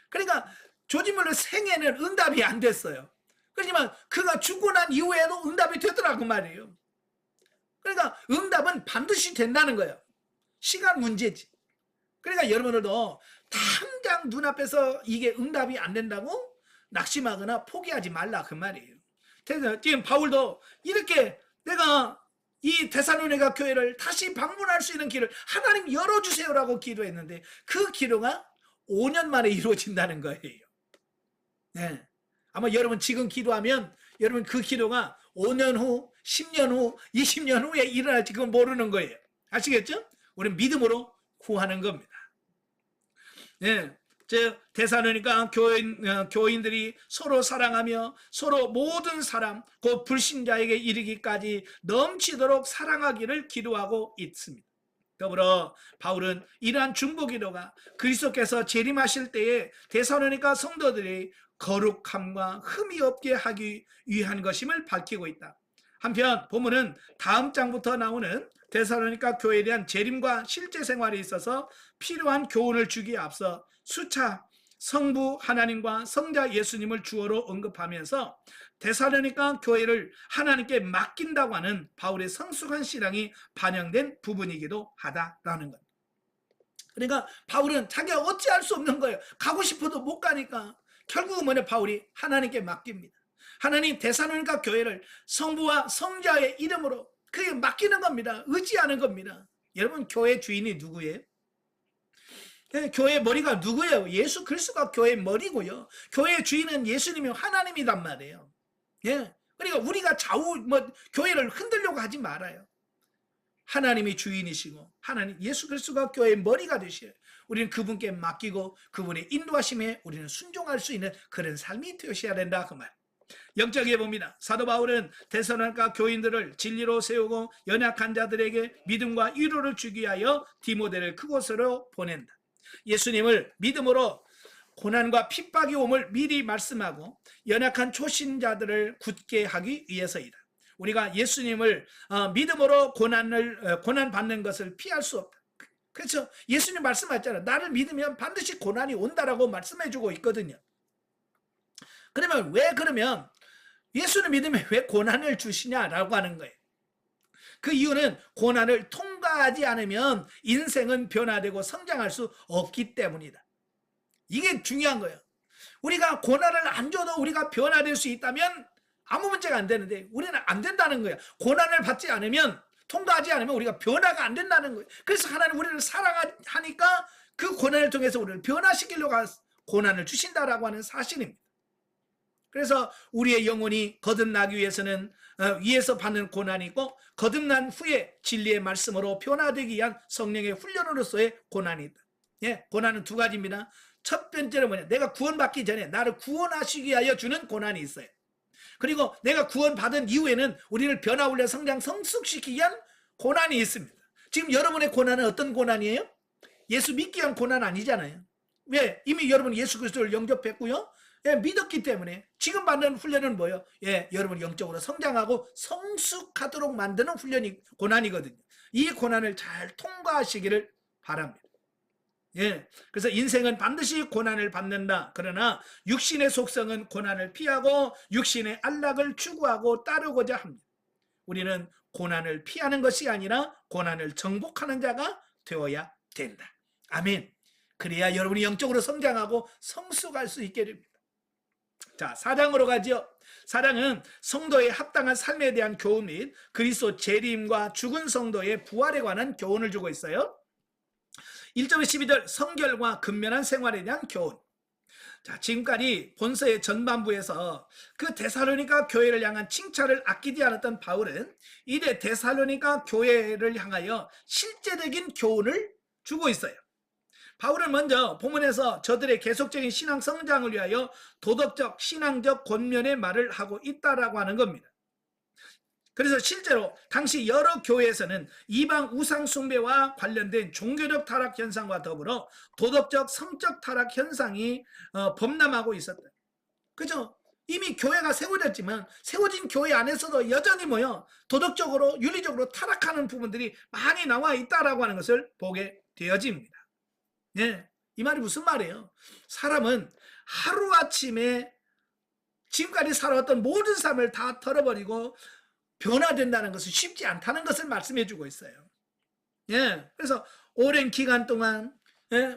그러니까 조지 뮬러 생애는 응답이 안 됐어요. 그렇지만 그가 죽고 난 이후에도 응답이 되더라고 말이에요. 그러니까 응답은 반드시 된다는 거예요. 시간 문제지. 그러니까 여러분들도 당장 눈앞에서 이게 응답이 안 된다고 낙심하거나 포기하지 말라, 그 말이에요. 지금 바울도 이렇게 내가 이 데살로니가 교회를 다시 방문할 수 있는 길을 하나님 열어주세요라고 기도했는데 그 기도가 5년 만에 이루어진다는 거예요. 네. 아마 여러분 지금 기도하면 여러분 그 기도가 5년 후, 10년 후, 20년 후에 일어날지 그건 모르는 거예요. 아시겠죠? 우리는 믿음으로 구하는 겁니다. 네, 데살로니가 교인들이 서로 사랑하며 서로 모든 사람, 곧 불신자에게 이르기까지 넘치도록 사랑하기를 기도하고 있습니다. 더불어 바울은 이러한 중보 기도가 그리스도께서 재림하실 때에 데살로니가 성도들이 거룩함과 흠이 없게 하기 위한 것임을 밝히고 있다. 한편 본문은 다음 장부터 나오는 데살로니가 교회에 대한 재림과 실제 생활에 있어서 필요한 교훈을 주기에 앞서 수차 성부 하나님과 성자 예수님을 주어로 언급하면서 데살로니가 교회를 하나님께 맡긴다고 하는 바울의 성숙한 신앙이 반영된 부분이기도 하다라는 것. 그러니까 바울은 자기가 어찌할 수 없는 거예요. 가고 싶어도 못 가니까 결국은 뭐냐, 바울이 하나님께 맡깁니다. 하나님 데살로니가 교회를 성부와 성자의 이름으로 그게 맡기는 겁니다. 의지하는 겁니다. 여러분 교회 주인이 누구예요? 교회의 머리가 누구예요? 예수 그리스도가 교회의 머리고요. 교회의 주인은 예수님이 하나님이란 말이에요. 예. 그러니까 우리가 교회를 흔들려고 하지 말아요. 하나님이 주인이시고 하나님 예수 그리스도가 교회의 머리가 되셔요. 우리는 그분께 맡기고 그분의 인도하심에 우리는 순종할 수 있는 그런 삶이 되셔야 된다, 그 말. 영적에 봅니다. 사도 바울은 데살로니가 교인들을 진리로 세우고 연약한 자들에게 믿음과 위로를 주기 위하여 디모데를 그곳으로 보낸다. 예수님을 믿음으로 고난과 핍박이 옴을 미리 말씀하고 연약한 초신자들을 굳게 하기 위해서이다. 우리가 예수님을 믿음으로 고난 받는 것을 피할 수 없다. 그렇죠? 예수님 말씀하셨잖아요. 나를 믿으면 반드시 고난이 온다라고 말씀해주고 있거든요. 그러면 예수를 믿으면 왜 고난을 주시냐라고 하는 거예요. 그 이유는 고난을 통과하지 않으면 인생은 변화되고 성장할 수 없기 때문이다. 이게 중요한 거예요. 우리가 고난을 안 줘도 우리가 변화될 수 있다면 아무 문제가 안 되는데 우리는 안 된다는 거예요. 고난을 받지 않으면, 통과하지 않으면 우리가 변화가 안 된다는 거예요. 그래서 하나님 우리를 사랑하니까 그 고난을 통해서 우리를 변화시키려고 고난을 주신다라고 하는 사실입니다. 그래서 우리의 영혼이 거듭나기 위해서는 위에서 받는 고난이 있고 거듭난 후에 진리의 말씀으로 변화되기 위한 성령의 훈련으로서의 고난이 있다. 예, 고난은 두 가지입니다. 첫 번째는 뭐냐? 내가 구원받기 전에 나를 구원하시기 위하여 주는 고난이 있어요. 그리고 내가 구원받은 이후에는 우리를 변화, 훈련, 성장, 성숙시키기 위한 고난이 있습니다. 지금 여러분의 고난은 어떤 고난이에요? 예수 믿기 위한 고난 아니잖아요. 왜? 이미 여러분 예수 그리스도를 영접했고요. 예, 믿었기 때문에 지금 받는 훈련은 뭐예요? 예, 여러분 영적으로 성장하고 성숙하도록 만드는 훈련이 고난이거든요. 이 고난을 잘 통과하시기를 바랍니다. 예, 그래서 인생은 반드시 고난을 받는다. 그러나 육신의 속성은 고난을 피하고 육신의 안락을 추구하고 따르고자 합니다. 우리는 고난을 피하는 것이 아니라 고난을 정복하는 자가 되어야 된다. 아멘. 그래야 여러분이 영적으로 성장하고 성숙할 수 있게 됩니다. 자, 4장으로 가죠. 4장은 성도의 합당한 삶에 대한 교훈 및 그리스도 재림과 죽은 성도의 부활에 관한 교훈을 주고 있어요. 1절에서 12절 성결과 근면한 생활에 대한 교훈. 자, 지금까지 본서의 전반부에서 그 데살로니가 교회를 향한 칭찬을 아끼지 않았던 바울은 이제 데살로니가 교회를 향하여 실제적인 교훈을 주고 있어요. 바울은 먼저 본문에서 저들의 계속적인 신앙 성장을 위하여 도덕적, 신앙적 권면의 말을 하고 있다라고 하는 겁니다. 그래서 실제로 당시 여러 교회에서는 이방 우상 숭배와 관련된 종교적 타락 현상과 더불어 도덕적, 성적 타락 현상이 범람하고 있었다. 그죠? 이미 교회가 세워졌지만 세워진 교회 안에서도 여전히 도덕적으로, 윤리적으로 타락하는 부분들이 많이 나와 있다라고 하는 것을 보게 되어집니다. 네, 이 말이 무슨 말이에요? 사람은 하루아침에 지금까지 살아왔던 모든 삶을 다 털어버리고 변화된다는 것은 쉽지 않다는 것을 말씀해 주고 있어요. 예, 그래서 오랜 기간 동안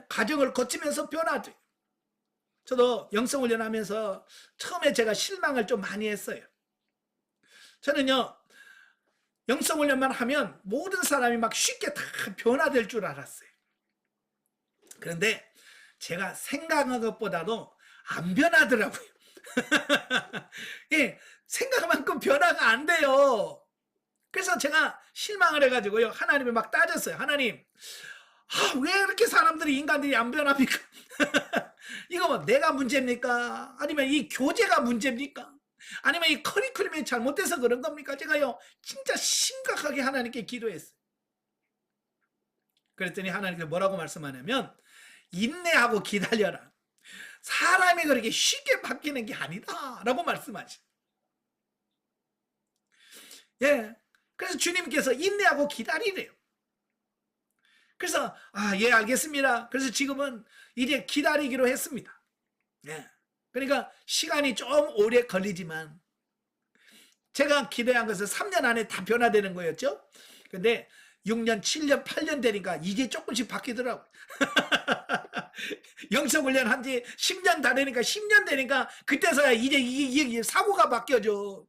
과정을 거치면서 변화돼요. 저도 영성훈련하면서 처음에 제가 실망을 좀 많이 했어요. 저는요, 영성훈련만 하면 모든 사람이 막 쉽게 다 변화될 줄 알았어요. 그런데 제가 생각한 것보다도 안 변하더라고요. 예, 생각만큼 변화가 안 돼요. 그래서 제가 실망을 해가지고요, 하나님을 막 따졌어요. 하나님, 왜 이렇게 사람들이, 인간들이 안 변합니까? 이거 뭐 내가 문제입니까? 아니면 이 교재가 문제입니까? 아니면 이 커리큘럼이 잘못돼서 그런 겁니까? 제가요, 진짜 심각하게 하나님께 기도했어요. 그랬더니 하나님께서 뭐라고 말씀하냐면, 인내하고 기다려라. 사람이 그렇게 쉽게 바뀌는 게 아니다 라고 말씀하죠. 예, 그래서 주님께서 인내하고 기다리래요. 그래서 예, 알겠습니다. 그래서 지금은 이제 기다리기로 했습니다. 예, 그러니까 시간이 좀 오래 걸리지만 제가 기대한 것은 3년 안에 다 변화되는 거였죠. 근데 6년, 7년, 8년 되니까 이제 조금씩 바뀌더라고요. 영성훈련 한 지 10년 다 되니까, 10년 되니까 그때서야 이제 이게 사고가 바뀌어져.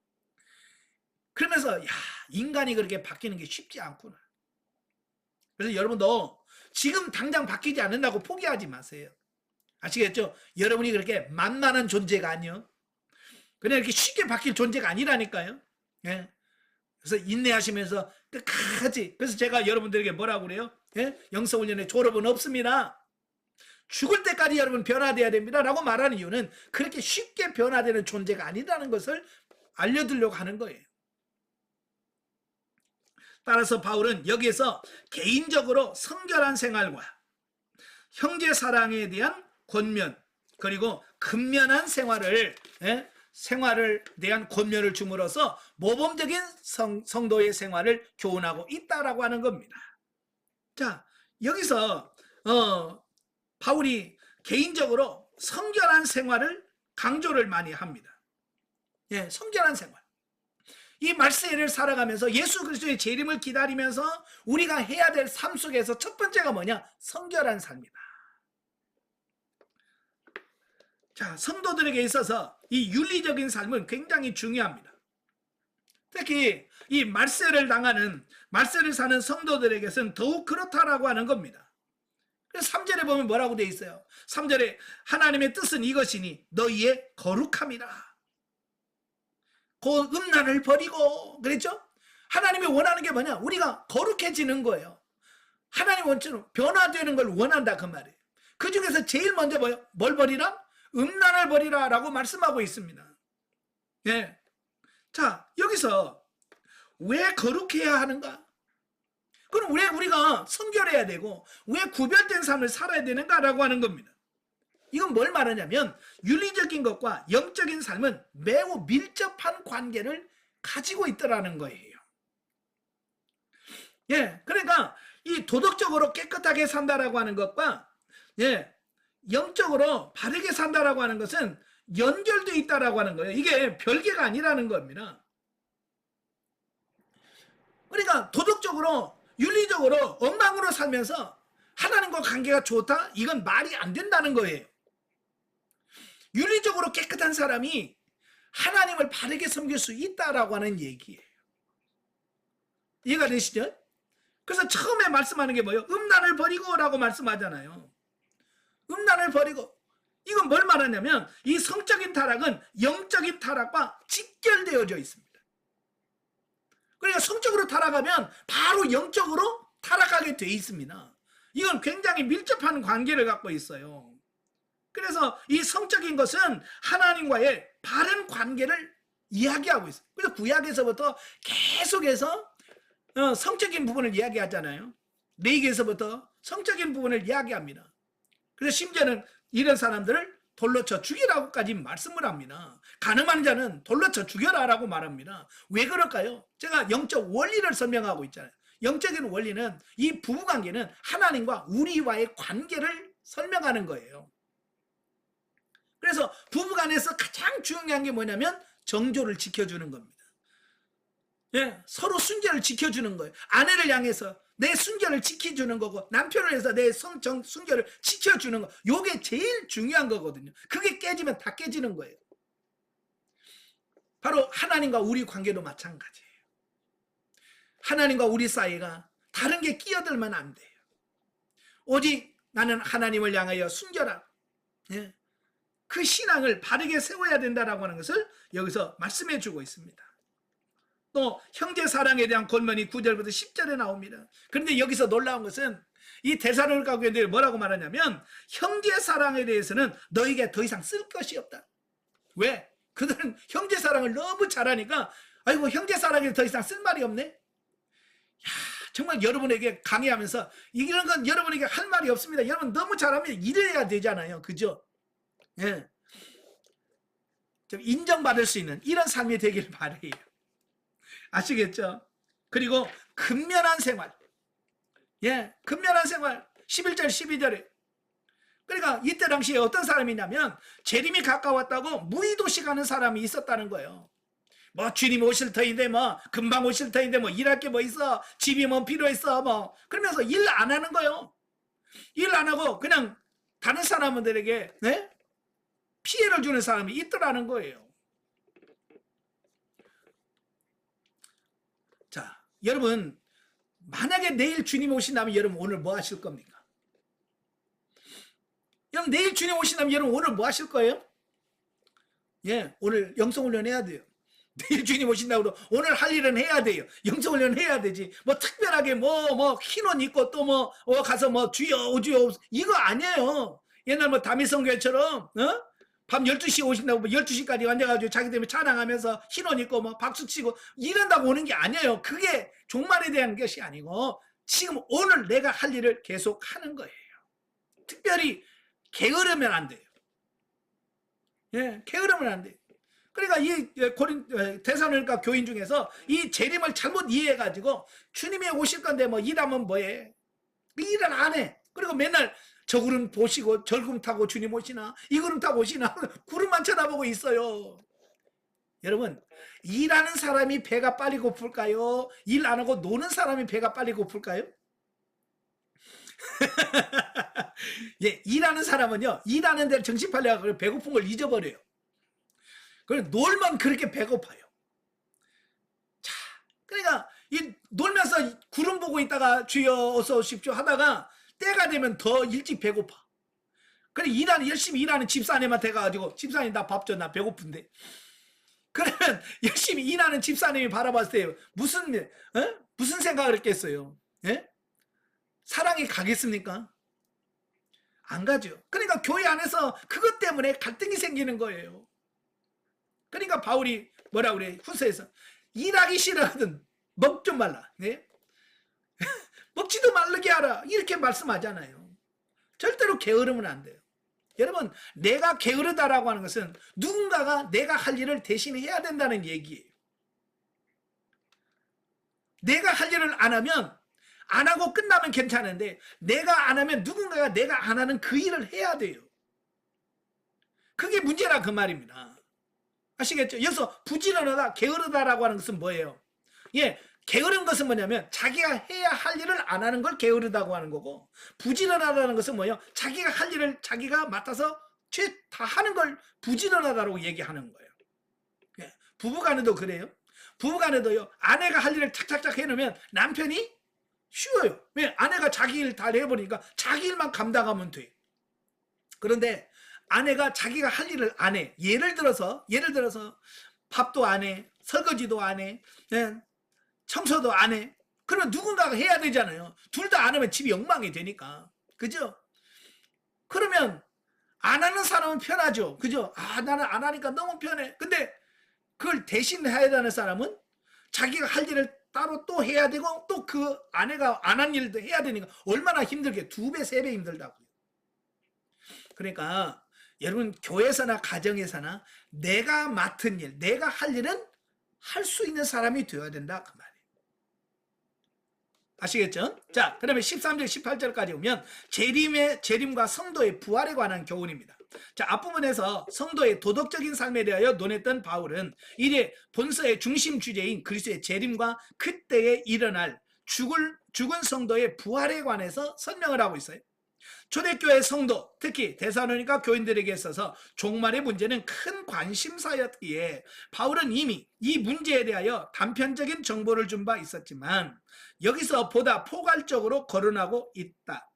그러면서 인간이 그렇게 바뀌는 게 쉽지 않구나. 그래서 여러분도 지금 당장 바뀌지 않는다고 포기하지 마세요. 아시겠죠? 여러분이 그렇게 만만한 존재가 아니요, 그냥 이렇게 쉽게 바뀔 존재가 아니라니까요. 예. 그래서 인내하시면서 끝까지. 그래서 제가 여러분들에게 뭐라고 그래요? 예? 영성훈련의 졸업은 없습니다. 죽을 때까지 여러분 변화돼야 됩니다 라고 말하는 이유는 그렇게 쉽게 변화되는 존재가 아니라는 것을 알려드리려고 하는 거예요. 따라서 바울은 여기에서 개인적으로 성결한 생활과 형제 사랑에 대한 권면, 그리고 근면한 생활을 대한 권면을 줌으로써 모범적인 성도의 생활을 교훈하고 있다라고 하는 겁니다. 자, 여기서 바울이 개인적으로 성결한 생활을 강조를 많이 합니다. 예, 성결한 생활. 이 말세를 살아가면서 예수 그리스도의 재림을 기다리면서 우리가 해야 될 삶 속에서 첫 번째가 뭐냐? 성결한 삶이다. 자, 성도들에게 있어서 이 윤리적인 삶은 굉장히 중요합니다. 특히 이 말세를 사는 성도들에게서는 더욱 그렇다라고 하는 겁니다. 그래서 3절에 보면 뭐라고 되어 있어요? 3절에 하나님의 뜻은 이것이니 너희의 거룩함이라. 그 음란을 버리고, 그랬죠? 하나님이 원하는 게 뭐냐? 우리가 거룩해지는 거예요. 하나님 원처럼 변화되는 걸 원한다, 그 말이에요. 그 중에서 제일 먼저 뭘 버리라? 음란을 버리라 라고 말씀하고 있습니다. 예. 자, 여기서 왜 거룩해야 하는가? 그럼 왜 우리가 성결해야 되고 왜 구별된 삶을 살아야 되는가라고 하는 겁니다. 이건 뭘 말하냐면 윤리적인 것과 영적인 삶은 매우 밀접한 관계를 가지고 있더라는 거예요. 예, 그러니까 이 도덕적으로 깨끗하게 산다라고 하는 것과 예, 영적으로 바르게 산다라고 하는 것은 연결되어 있다라고 하는 거예요. 이게 별개가 아니라는 겁니다. 그러니까 도덕적으로 윤리적으로 엉망으로 살면서 하나님과 관계가 좋다? 이건 말이 안 된다는 거예요. 윤리적으로 깨끗한 사람이 하나님을 바르게 섬길 수 있다라고 하는 얘기예요. 이해가 되시죠? 그래서 처음에 말씀하는 게 뭐예요? 음란을 버리고 라고 말씀하잖아요. 음란을 버리고. 이건 뭘 말하냐면 이 성적인 타락은 영적인 타락과 직결되어져 있습니다. 그러니까 성적으로 타락하면 바로 영적으로 타락하게 돼 있습니다. 이건 굉장히 밀접한 관계를 갖고 있어요. 그래서 이 성적인 것은 하나님과의 바른 관계를 이야기하고 있어요. 그래서 구약에서부터 계속해서 성적인 부분을 이야기하잖아요. 레위기에서부터 성적인 부분을 이야기합니다. 그래서 심지어는 이런 사람들을 돌로 쳐 죽이라고까지 말씀을 합니다. 가늠한 자는 돌로 쳐 죽여라 라고 말합니다. 왜 그럴까요? 제가 영적 원리를 설명하고 있잖아요. 영적인 원리는 이 부부관계는 하나님과 우리와의 관계를 설명하는 거예요. 그래서 부부간에서 가장 중요한 게 뭐냐면 정조를 지켜주는 겁니다. 예, 서로 순결을 지켜주는 거예요. 아내를 향해서 내 순결을 지켜주는 거고 남편을 해서 내 순결을 지켜주는 거. 이게 제일 중요한 거거든요. 그게 깨지면 다 깨지는 거예요. 바로 하나님과 우리 관계도 마찬가지예요. 하나님과 우리 사이가 다른 게 끼어들면 안 돼요. 오직 나는 하나님을 향하여 순결하고 예, 그 신앙을 바르게 세워야 된다라고 하는 것을 여기서 말씀해 주고 있습니다. 또 형제 사랑에 대한 권면이 9절부터 10절에 나옵니다. 그런데 여기서 놀라운 것은 이 데살로니가 교회들이 뭐라고 말하냐면 형제 사랑에 대해서는 너에게 더 이상 쓸 것이 없다. 왜? 그들은 형제 사랑을 너무 잘하니까 아이고 형제 사랑에 더 이상 쓸 말이 없네. 야, 정말 여러분에게 강의하면서 이런 건 여러분에게 할 말이 없습니다. 여러분 너무 잘하면 이래야 되잖아요. 그죠? 예. 좀 인정받을 수 있는 이런 삶이 되길 바래요. 아시겠죠? 그리고 근면한 생활. 예, 근면한 생활. 11절 12절에. 그러니까 이때 당시에 어떤 사람이냐면 재림이 가까웠다고 무의도시 가는 사람이 있었다는 거예요. 뭐 주님 오실 터인데 뭐 금방 오실 터인데 뭐 일할 게 뭐 있어. 집이 뭐 필요했어 뭐 그러면서 일 안 하는 거예요. 일 안 하고 그냥 다른 사람들에게 네? 피해를 주는 사람이 있더라는 거예요. 자, 여러분 만약에 내일 주님 오신다면 여러분 오늘 뭐 하실 겁니까? 여러분 내일 주님 오신다면 여러분 오늘 뭐 하실 거예요? 예, 오늘 영성훈련 해야 돼요. 내일 주님 오신다고 오늘 할 일은 해야 돼요. 영성훈련 해야 되지. 뭐 특별하게 뭐 흰옷 입고 또 뭐 가서 뭐 주여 주여 이거 아니에요. 옛날 뭐 다미성교회처럼 밤 12시에 오신다고 12시까지 앉아가지고 자기 때문에 찬양하면서 흰옷 입고 뭐 박수치고 이런다고 오는 게 아니에요. 그게 종말에 대한 것이 아니고 지금 오늘 내가 할 일을 계속 하는 거예요. 특별히 게으르면 안 돼요. 예, 게으르면 안 돼요. 그러니까 이 데살로니가 교인 중에서 이 재림을 잘못 이해해가지고 주님이 오실 건데 뭐 일하면 뭐해? 일을 안 해. 그리고 맨날 저 구름 보시고 저 구름 타고 주님 오시나 이 구름 타고 오시나 구름만 쳐다보고 있어요. 여러분 일하는 사람이 배가 빨리 고플까요? 일 안 하고 노는 사람이 배가 빨리 고플까요? 예, 일하는 사람은요 일하는 데를 정신 팔려고 배고픈 걸 잊어버려요. 그래 놀면 그렇게 배고파요. 자, 그러니까 이 놀면서 구름 보고 있다가 주여 어서 오십시오 하다가 때가 되면 더 일찍 배고파. 그래 열심히 일하는 집사님한테 가가지고 집사님 나 밥 줘 나 배고픈데. 그러면 열심히 일하는 집사님이 바라봤을 때 무슨 생각을 했겠어요? 예? 사랑이 가겠습니까? 안 가죠. 그러니까 교회 안에서 그것 때문에 갈등이 생기는 거예요. 그러니까 바울이 뭐라 그래? 후서에서 일하기 싫어하든 먹 좀 말라. 네? 먹지도 말게 하라. 이렇게 말씀하잖아요. 절대로 게으르면 안 돼요. 여러분, 내가 게으르다라고 하는 것은 누군가가 내가 할 일을 대신 해야 된다는 얘기예요. 내가 할 일을 안 하면, 안 하고 끝나면 괜찮은데 내가 안 하면 누군가가 내가 안 하는 그 일을 해야 돼요. 그게 문제라 그 말입니다. 아시겠죠? 여기서 부지런하다, 게으르다라고 하는 것은 뭐예요? 예, 게으른 것은 뭐냐면 자기가 해야 할 일을 안 하는 걸 게으르다고 하는 거고, 부지런하다는 것은 뭐예요? 자기가 할 일을 자기가 맡아서 다 하는 걸 부지런하다고 얘기하는 거예요. 예, 부부간에도 그래요. 부부간에도요, 아내가 할 일을 착착착 해놓으면 남편이 쉬워요. 왜? 아내가 자기 일 다 해버리니까 자기 일만 감당하면 돼. 그런데 아내가 자기가 할 일을 안 해. 예를 들어서 밥도 안 해, 설거지도 안 해, 청소도 안 해. 그러면 누군가가 해야 되잖아요. 둘 다 안 하면 집이 엉망이 되니까. 그죠? 그러면 안 하는 사람은 편하죠. 그죠? 아, 나는 안 하니까 너무 편해. 근데 그걸 대신 해야 되는 사람은 자기가 할 일을 따로 또 해야 되고, 또 그 아내가 안 한 일도 해야 되니까 얼마나 힘들게, 2배, 3배 힘들다고요. 그러니까 여러분, 교회에서나 가정에서나 내가 맡은 일, 내가 할 일은 할 수 있는 사람이 되어야 된다 그 말이에요. 아시겠죠? 자, 그러면 13절 18절까지 오면 재림과 성도의 부활에 관한 교훈입니다. 자, 앞부분에서 성도의 도덕적인 삶에 대하여 논했던 바울은 이제 본서의 중심 주제인 그리스도의 재림과 그때에 일어날 죽은 성도의 부활에 관해서 설명을 하고 있어요. 초대교회 성도, 특히 데살로니가 교인들에게 있어서 종말의 문제는 큰 관심사였기에 바울은 이미 이 문제에 대하여 단편적인 정보를 준 바 있었지만 여기서 보다 포괄적으로 거론하고 있다.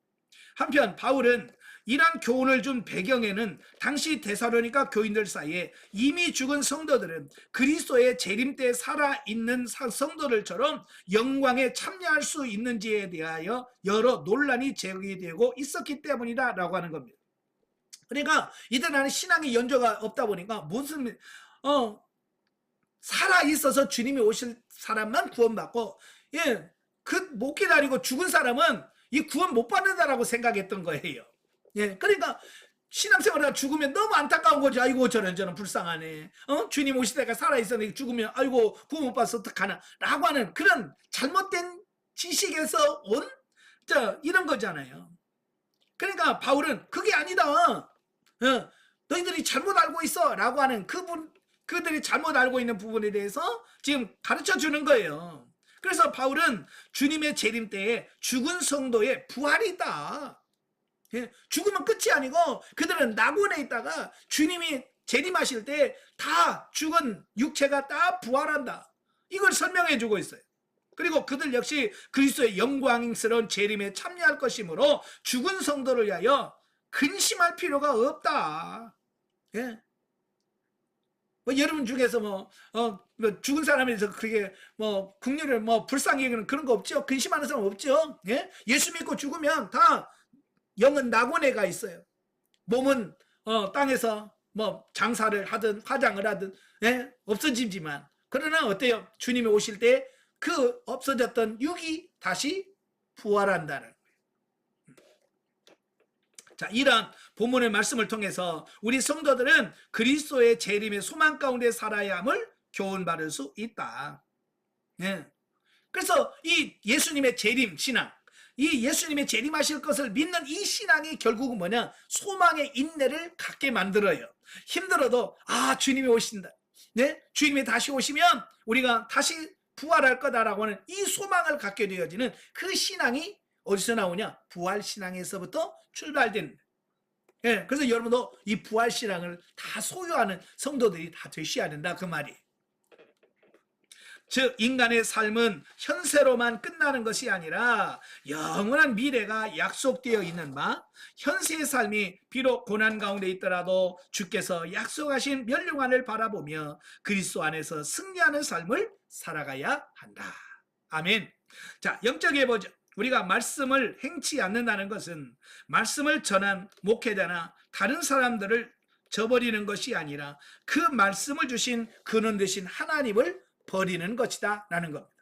한편 바울은 이러한 교훈을 준 배경에는 당시 데살로니가 교인들 사이에 이미 죽은 성도들은 그리스도의 재림 때 살아있는 성도들처럼 영광에 참여할 수 있는지에 대하여 여러 논란이 제기되고 있었기 때문이다 라고 하는 겁니다. 그러니까 이들 안에 신앙의 연조가 없다 보니까 무슨 살아있어서 주님이 오실 사람만 구원받고, 못 기다리고 죽은 사람은 이 구원 못 받는다라고 생각했던 거예요. 예, 그러니까 신앙생활하다 죽으면 너무 안타까운 거죠. 아이고 저런 불쌍하네. 주님 오실 때가 살아있었는데 죽으면 아이고 구원 못 받아서 어떡하나 라고 하는 그런 잘못된 지식에서 온 이런 거잖아요. 그러니까 바울은 그게 아니다. 너희들이 잘못 알고 있어 라고 하는 그들이 잘못 알고 있는 부분에 대해서 지금 가르쳐 주는 거예요. 그래서 바울은 주님의 재림 때에 죽은 성도의 부활이 있다. 죽으면 끝이 아니고 그들은 낙원에 있다가 주님이 재림하실 때 다 죽은 육체가 다 부활한다. 이걸 설명해 주고 있어요. 그리고 그들 역시 그리스도의 영광스러운 재림에 참여할 것이므로 죽은 성도를 위하여 근심할 필요가 없다. 여러분 중에서 죽은 사람에 대해서 그렇게 국률을 불쌍히 여기는 그런 거 없죠? 근심하는 사람 없죠? 예수 믿고 죽으면 다 영은 낙원에 가 있어요. 몸은 땅에서 장사를 하든 화장을 하든 없어지지만, 그러나 어때요? 주님이 오실 때 그 없어졌던 육이 다시 부활한다는 거예요. 자, 이러한 본문의 말씀을 통해서 우리 성도들은 그리스도의 재림의 소망 가운데 살아야 함을 교훈받을 수 있다. 그래서 이 예수님의 재림 신앙, 이 예수님의 재림하실 것을 믿는 이 신앙이 결국은 뭐냐? 소망의 인내를 갖게 만들어요. 힘들어도 주님이 오신다. 주님이 다시 오시면 우리가 다시 부활할 거다라고 하는 이 소망을 갖게 되어지는 그 신앙이 어디서 나오냐? 부활 신앙에서부터 출발된. 그래서 여러분도 이 부활 신앙을 다 소유하는 성도들이 다 되셔야 된다 그 말이. 즉 인간의 삶은 현세로만 끝나는 것이 아니라 영원한 미래가 약속되어 있는 바, 현세의 삶이 비록 고난 가운데 있더라도 주께서 약속하신 멸류관을 바라보며 그리스도 안에서 승리하는 삶을 살아가야 한다. 아멘. 자, 영적에 보죠. 우리가 말씀을 행치 않는다는 것은 말씀을 전한 목회자나 다른 사람들을 저버리는 것이 아니라 그 말씀을 주신 근원 되신 하나님을 버리는 것이다 라는 겁니다.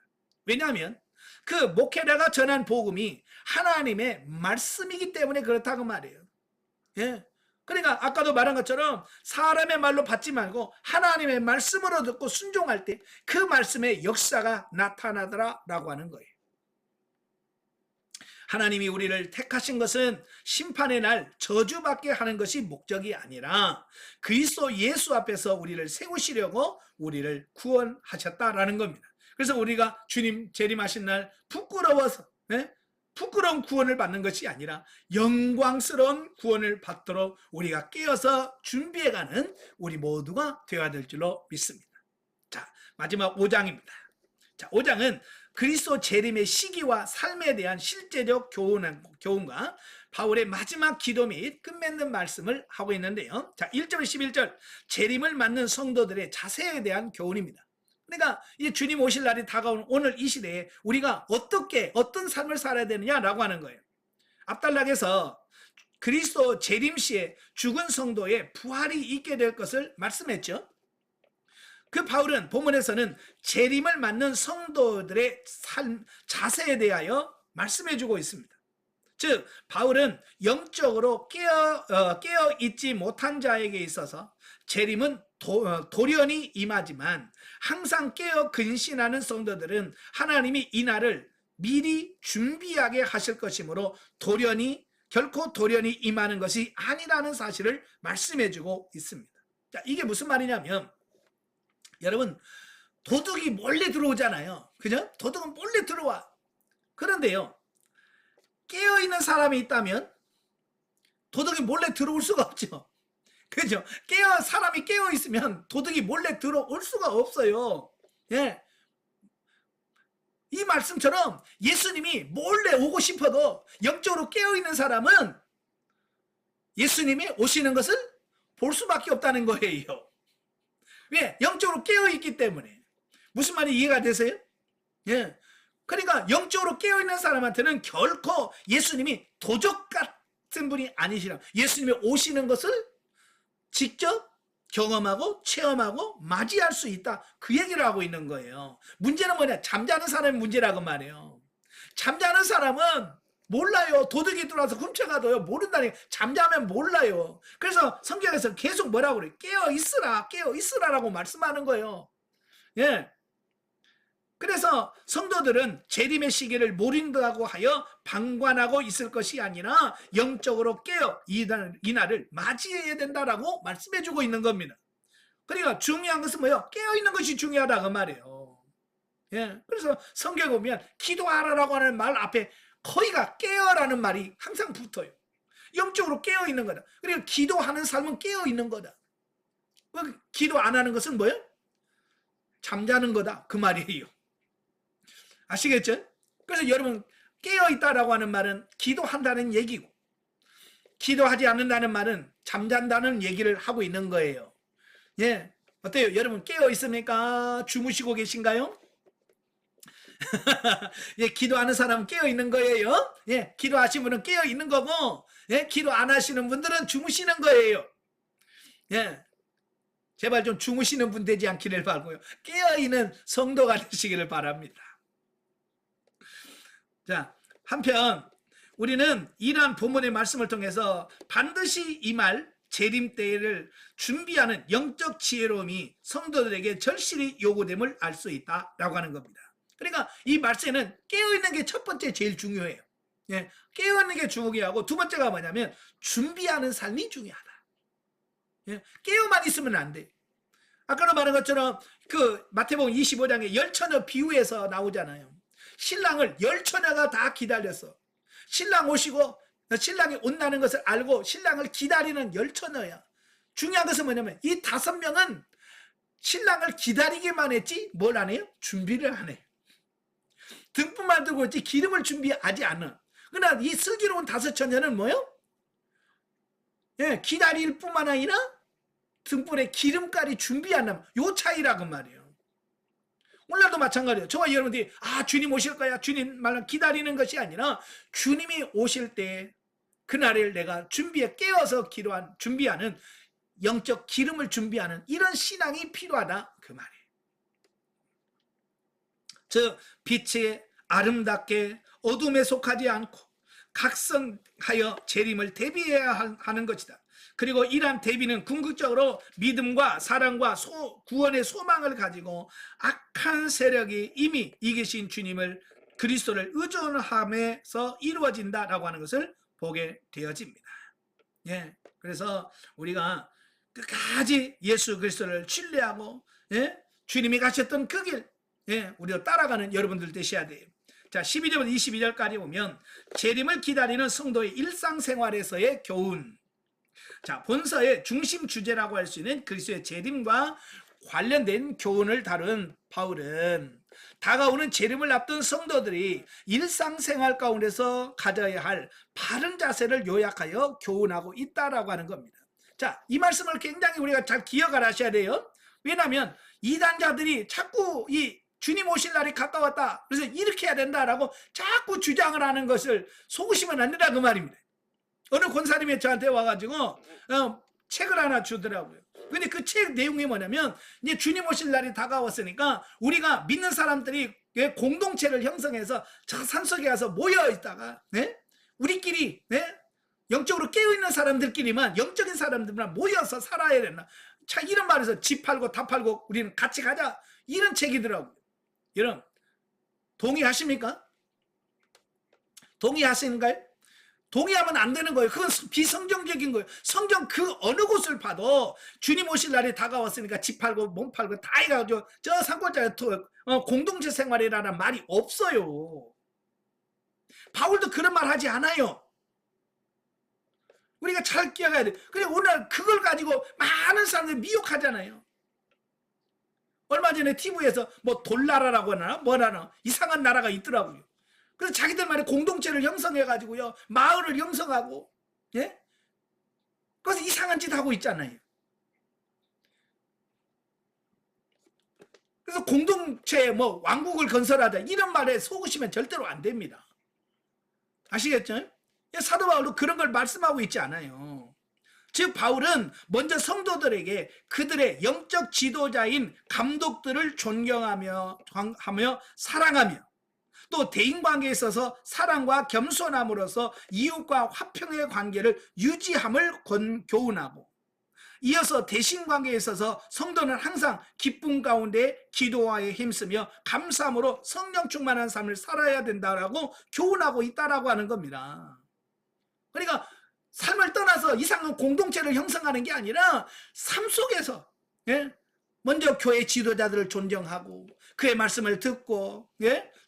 왜냐하면 그 목회자가 전한 복음이 하나님의 말씀이기 때문에 그렇다고 말이에요. 예. 그러니까 아까도 말한 것처럼 사람의 말로 받지 말고 하나님의 말씀으로 듣고 순종할 때 그 말씀의 역사가 나타나더라 라고 하는 거예요. 하나님이 우리를 택하신 것은 심판의 날 저주받게 하는 것이 목적이 아니라 그리스도 예수 앞에서 우리를 세우시려고 우리를 구원하셨다라는 겁니다. 그래서 우리가 주님 재림하신 날 부끄러워서 부끄러운 구원을 받는 것이 아니라 영광스러운 구원을 받도록 우리가 깨어서 준비해가는 우리 모두가 되어야 될 줄로 믿습니다. 자, 마지막 5장입니다. 자, 5장은 그리스도 재림의 시기와 삶에 대한 실제적 교훈과 바울의 마지막 기도 및 끝맺는 말씀을 하고 있는데요. 자, 1절 11절 재림을 맞는 성도들의 자세에 대한 교훈입니다. 그러니까 이 주님 오실 날이 다가오는 오늘 이 시대에 우리가 어떤 삶을 살아야 되느냐라고 하는 거예요. 앞단락에서 그리스도 재림 시에 죽은 성도의 부활이 있게 될 것을 말씀했죠. 그 바울은 본문에서는 재림을 맞는 성도들의 삶 자세에 대하여 말씀해주고 있습니다. 즉 바울은 영적으로 깨어 있지 못한 자에게 있어서 재림은 돌연히 임하지만 항상 깨어 근신하는 성도들은 하나님이 이 날을 미리 준비하게 하실 것이므로 결코 돌연히 임하는 것이 아니라는 사실을 말씀해주고 있습니다. 자, 이게 무슨 말이냐면 여러분 도둑이 몰래 들어오잖아요. 그죠? 도둑은 몰래 들어와. 그런데요 깨어있는 사람이 있다면 도둑이 몰래 들어올 수가 없죠. 그죠? 사람이 깨어있으면 도둑이 몰래 들어올 수가 없어요. 예. 이 말씀처럼 예수님이 몰래 오고 싶어도 영적으로 깨어있는 사람은 예수님이 오시는 것을 볼 수밖에 없다는 거예요. 왜? 영적으로 깨어있기 때문에. 무슨 말이 이해가 되세요? 예. 그러니까 영적으로 깨어있는 사람한테는 결코 예수님이 도적 같은 분이 아니시라. 예수님이 오시는 것을 직접 경험하고 체험하고 맞이할 수 있다. 그 얘기를 하고 있는 거예요. 문제는 뭐냐? 잠자는 사람이 문제라고 말해요. 잠자는 사람은 몰라요. 도둑이 들어와서 훔쳐가도요. 모른다니. 잠자면 몰라요. 그래서 성경에서 계속 뭐라고 그래요? 깨어있으라라고 말씀하는 거예요. 예. 그래서 성도들은 재림의 시기를 모른다고 하여 방관하고 있을 것이 아니라 영적으로 깨어 이 날을 맞이해야 된다라고 말씀해주고 있는 겁니다. 그러니까 중요한 것은 뭐예요? 깨어있는 것이 중요하다고 말이에요. 예. 그래서 성경에 보면 기도하라라고 하는 말 앞에 거의가 깨어라는 말이 항상 붙어요. 영적으로 깨어있는 거다. 그러니까 기도하는 삶은 깨어있는 거다. 기도 안 하는 것은 뭐예요? 잠자는 거다. 그 말이에요. 아시겠죠? 그래서 여러분 깨어있다라고 하는 말은 기도한다는 얘기고 기도하지 않는다는 말은 잠잔다는 얘기를 하고 있는 거예요. 예, 어때요? 여러분 깨어있습니까? 주무시고 계신가요? 예, 기도하는 사람은 깨어있는 거예요. 예, 기도하신 분은 깨어있는 거고 예, 기도 안 하시는 분들은 주무시는 거예요. 예, 제발 좀 주무시는 분 되지 않기를 바라고요. 깨어있는 성도가 되시기를 바랍니다. 자, 한편 우리는 이러한 본문의 말씀을 통해서 반드시 임할 재림 때를 준비하는 영적 지혜로움이 성도들에게 절실히 요구됨을 알 수 있다라고 하는 겁니다. 그러니까 이 말씀에는 깨어있는 게 첫 번째 제일 중요해요. 예, 깨어있는 게 중요하고 두 번째가 뭐냐면 준비하는 삶이 중요하다. 예, 깨어만 있으면 안 돼. 아까도 말한 것처럼 그 마태복음 25장에 열처녀 비유에서 나오잖아요. 신랑을 열처녀가 다 기다렸어. 신랑 오시고 신랑이 온다는 것을 알고 신랑을 기다리는 열처녀야. 중요한 것은 뭐냐면 이 5명은 신랑을 기다리기만 했지 뭘 안 해요? 준비를 안 해. 등불만 들고 있지 기름을 준비하지 않아. 그러나 이 슬기로운 5처녀는 뭐예요? 예, 기다릴 뿐만 아니라 등불에 기름까지 준비한다면 요 차이라고 말이에요. 오늘도 마찬가지예요. 저와 여러분들이 주님 오실 거야, 주님 말을 기다리는 것이 아니라 주님이 오실 때 그날을 내가 깨어서 준비하는 영적 기름을 준비하는 이런 신앙이 필요하다 그 말이에요. 즉 빛에 아름답게 어둠에 속하지 않고 각성하여 재림을 대비해야 하는 것이다. 그리고 이러한 대비는 궁극적으로 믿음과 사랑과 구원의 소망을 가지고 악한 세력이 이미 이기신 주님을 그리스도를 의존함에서 이루어진다라고 하는 것을 보게 되어집니다. 예, 그래서 우리가 끝까지 예수 그리스도를 신뢰하고 주님이 가셨던 그 길 우리가 따라가는 여러분들 되셔야 돼요. 자, 12절부터 22절까지 보면 재림을 기다리는 성도의 일상생활에서의 교훈. 자, 본서의 중심 주제라고 할 수 있는 그리스도의 재림과 관련된 교훈을 다룬 바울은 다가오는 재림을 앞둔 성도들이 일상생활 가운데서 가져야 할 바른 자세를 요약하여 교훈하고 있다라고 하는 겁니다. 자, 이 말씀을 굉장히 우리가 잘 기억을 하셔야 돼요. 왜냐하면 이단자들이 자꾸 이 주님 오실 날이 가까웠다, 그래서 이렇게 해야 된다라고 자꾸 주장을 하는 것을 속으시면 안 된다 그 말입니다. 어느 권사님이 저한테 와가지고 책을 하나 주더라고요. 근데 그 책 내용이 뭐냐면 이제 주님 오실 날이 다가왔으니까 우리가 믿는 사람들이 공동체를 형성해서 저 산속에 가서 모여 있다가 우리끼리 영적으로 깨어있는 사람들끼리만, 영적인 사람들만 모여서 살아야 된다. 자, 이런 말에서 집 팔고 다 팔고 우리는 같이 가자, 이런 책이더라고요. 여러분 동의하십니까? 동의하시는가요? 동의하면 안 되는 거예요. 그건 비성경적인 거예요. 성경 그 어느 곳을 봐도 주님 오실 날이 다가왔으니까 집 팔고 몸 팔고 다 해가지고 저 산골짜기 공동체 생활이라는 말이 없어요. 바울도 그런 말 하지 않아요. 우리가 잘 기억해야 돼. 근데 오늘 그걸 가지고 많은 사람들이 미혹하잖아요. 얼마 전에 TV에서 뭐 돌나라라고 하나 뭐라나 이상한 나라가 있더라고요. 그래서 자기들만의 공동체를 형성해가지고요, 마을을 형성하고, 그래서 이상한 짓 하고 있잖아요. 그래서 공동체 뭐 왕국을 건설하자 이런 말에 속으시면 절대로 안 됩니다. 아시겠죠? 사도 바울도 그런 걸 말씀하고 있지 않아요. 즉 바울은 먼저 성도들에게 그들의 영적 지도자인 감독들을 존경하며 사랑하며 또 대인관계에 있어서 사랑과 겸손함으로써 이웃과 화평의 관계를 유지함을 교훈하고, 이어서 대신관계에 있어서 성도는 항상 기쁨 가운데 기도하에 힘쓰며 감사함으로 성령 충만한 삶을 살아야 된다라고 교훈하고 있다라고 하는 겁니다. 그러니까 삶을 떠나서 이상한 공동체를 형성하는 게 아니라 삶 속에서 먼저 교회 지도자들을 존경하고 그의 말씀을 듣고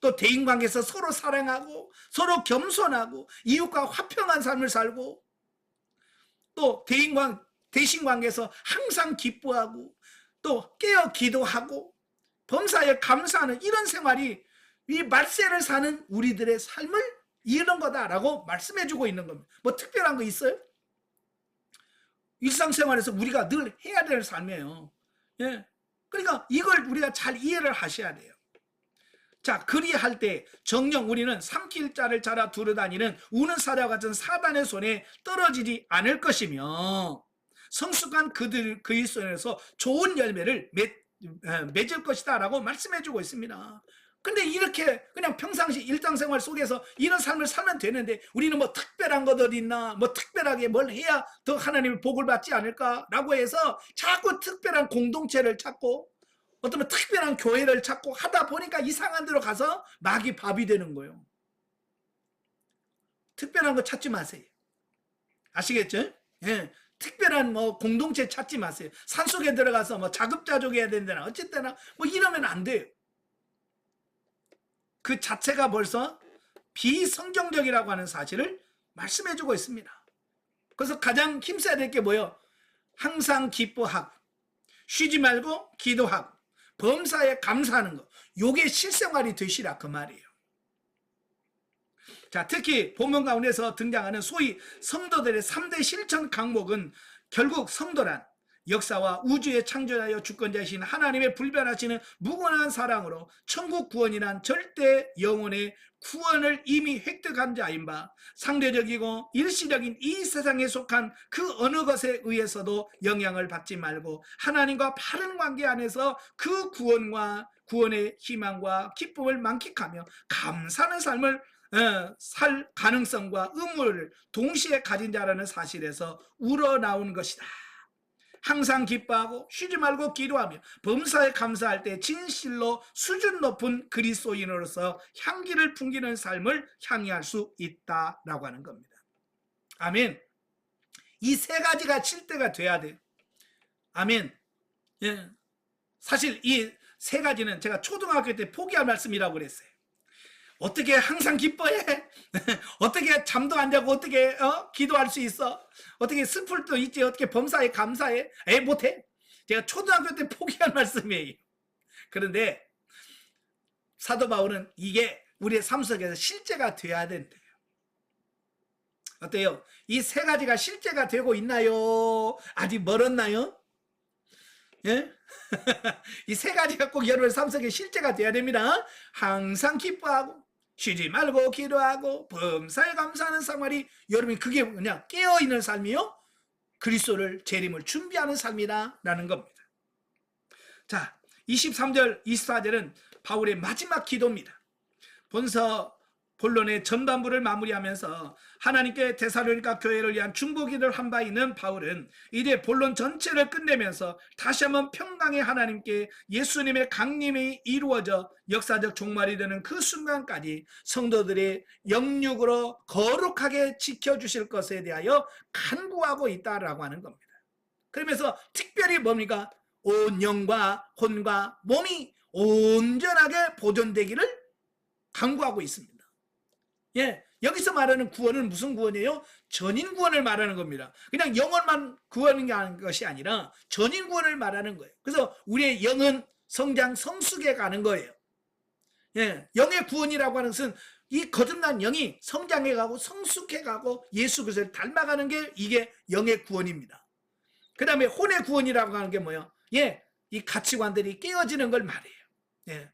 또 대인관계에서 서로 사랑하고 서로 겸손하고 이웃과 화평한 삶을 살고 또 대신관계에서 항상 기뻐하고 또 깨어 기도하고 범사에 감사하는 이런 생활이 이 말세를 사는 우리들의 삶을 이런 거다라고 말씀해주고 있는 겁니다. 뭐 특별한 거 있어요? 일상생활에서 우리가 늘 해야 될 삶이에요. 그러니까 이걸 우리가 잘 이해를 하셔야 돼요. 자, 그리할 때 정녕 우리는 삼킬 자를 찾아 두루다니는 우는 사자와 같은 사단의 손에 떨어지지 않을 것이며 성숙한 그의 손에서 좋은 열매를 맺을 것이다 라고 말씀해주고 있습니다. 근데 이렇게 그냥 평상시 일상생활 속에서 이런 삶을 살면 되는데 우리는 뭐 특별한 것들 있나, 뭐 특별하게 뭘 해야 더 하나님의 복을 받지 않을까라고 해서 자꾸 특별한 공동체를 찾고 어떤 특별한 교회를 찾고 하다 보니까 이상한 데로 가서 막이 밥이 되는 거예요. 특별한 거 찾지 마세요. 아시겠죠? 특별한 뭐 공동체 찾지 마세요. 산속에 들어가서 뭐 자급자족해야 된다나 어쨌든 뭐 이러면 안 돼요. 그 자체가 벌써 비성경적이라고 하는 사실을 말씀해주고 있습니다. 그래서 가장 힘써야 될 게 뭐예요? 항상 기뻐하고 쉬지 말고 기도하고 범사에 감사하는 거, 요게 실생활이 되시라 그 말이에요. 자, 특히 본문 가운데서 등장하는 소위 성도들의 3대 실천 강목은 결국 성도란 역사와 우주의 창조자여 주권자이신 하나님의 불변하시는 무관한 사랑으로 천국 구원이란 절대 영혼의 구원을 이미 획득한 자인 바 상대적이고 일시적인 이 세상에 속한 그 어느 것에 의해서도 영향을 받지 말고 하나님과 바른 관계 안에서 그 구원과 구원의 희망과 기쁨을 만끽하며 감사하는 삶을 살 가능성과 의무를 동시에 가진 자라는 사실에서 우러나온 것이다. 항상 기뻐하고 쉬지 말고 기도하며 범사에 감사할 때 진실로 수준 높은 그리스도인으로서 향기를 풍기는 삶을 향유할 수 있다라고 하는 겁니다. 아멘. 이 세 가지가 칠 때가 돼야 돼요. 아멘. 예. 사실 이 세 가지는 제가 초등학교 때 포기할 말씀이라고 그랬어요. 어떻게 항상 기뻐해? 어떻게 잠도 안 자고 어떻게 기도할 수 있어? 어떻게 슬플 때 있지? 어떻게 범사에 감사해? 못해? 제가 초등학교 때 포기한 말씀이에요. 그런데 사도 바울은 이게 우리의 삶 속에서 실제가 돼야 된대요. 어때요? 이 세 가지가 실제가 되고 있나요? 아직 멀었나요? 예? 이 세 가지가 꼭 여러분의 삶 속에 실제가 돼야 됩니다. 항상 기뻐하고 쉬지 말고 기도하고 범사에 감사하는 생활이 여러분이 그게 그냥 깨어있는 삶이요? 그리스도를 재림을 준비하는 삶이다라는 겁니다. 자, 23절 24절은 바울의 마지막 기도입니다. 본서 본론의 전반부를 마무리하면서 하나님께 데살로니가 교회를 위한 중보기도를 한 바 있는 바울은 이제 본론 전체를 끝내면서 다시 한번 평강의 하나님께 예수님의 강림이 이루어져 역사적 종말이 되는 그 순간까지 성도들의 영육으로 거룩하게 지켜주실 것에 대하여 간구하고 있다라고 하는 겁니다. 그러면서 특별히 뭡니까? 온 영과 혼과 몸이 온전하게 보존되기를 간구하고 있습니다. 예, 여기서 말하는 구원은 무슨 구원이에요? 전인 구원을 말하는 겁니다. 그냥 영혼만 구원하는 것이 아니라 전인 구원을 말하는 거예요. 그래서 우리의 영은 성장 성숙해 가는 거예요. 예, 영의 구원이라고 하는 것은 이 거듭난 영이 성장해 가고 성숙해 가고 예수 그리스도를 닮아가는 게 이게 영의 구원입니다. 그 다음에 혼의 구원이라고 하는 게 뭐예요? 예, 이 가치관들이 깨어지는 걸 말해요. 예.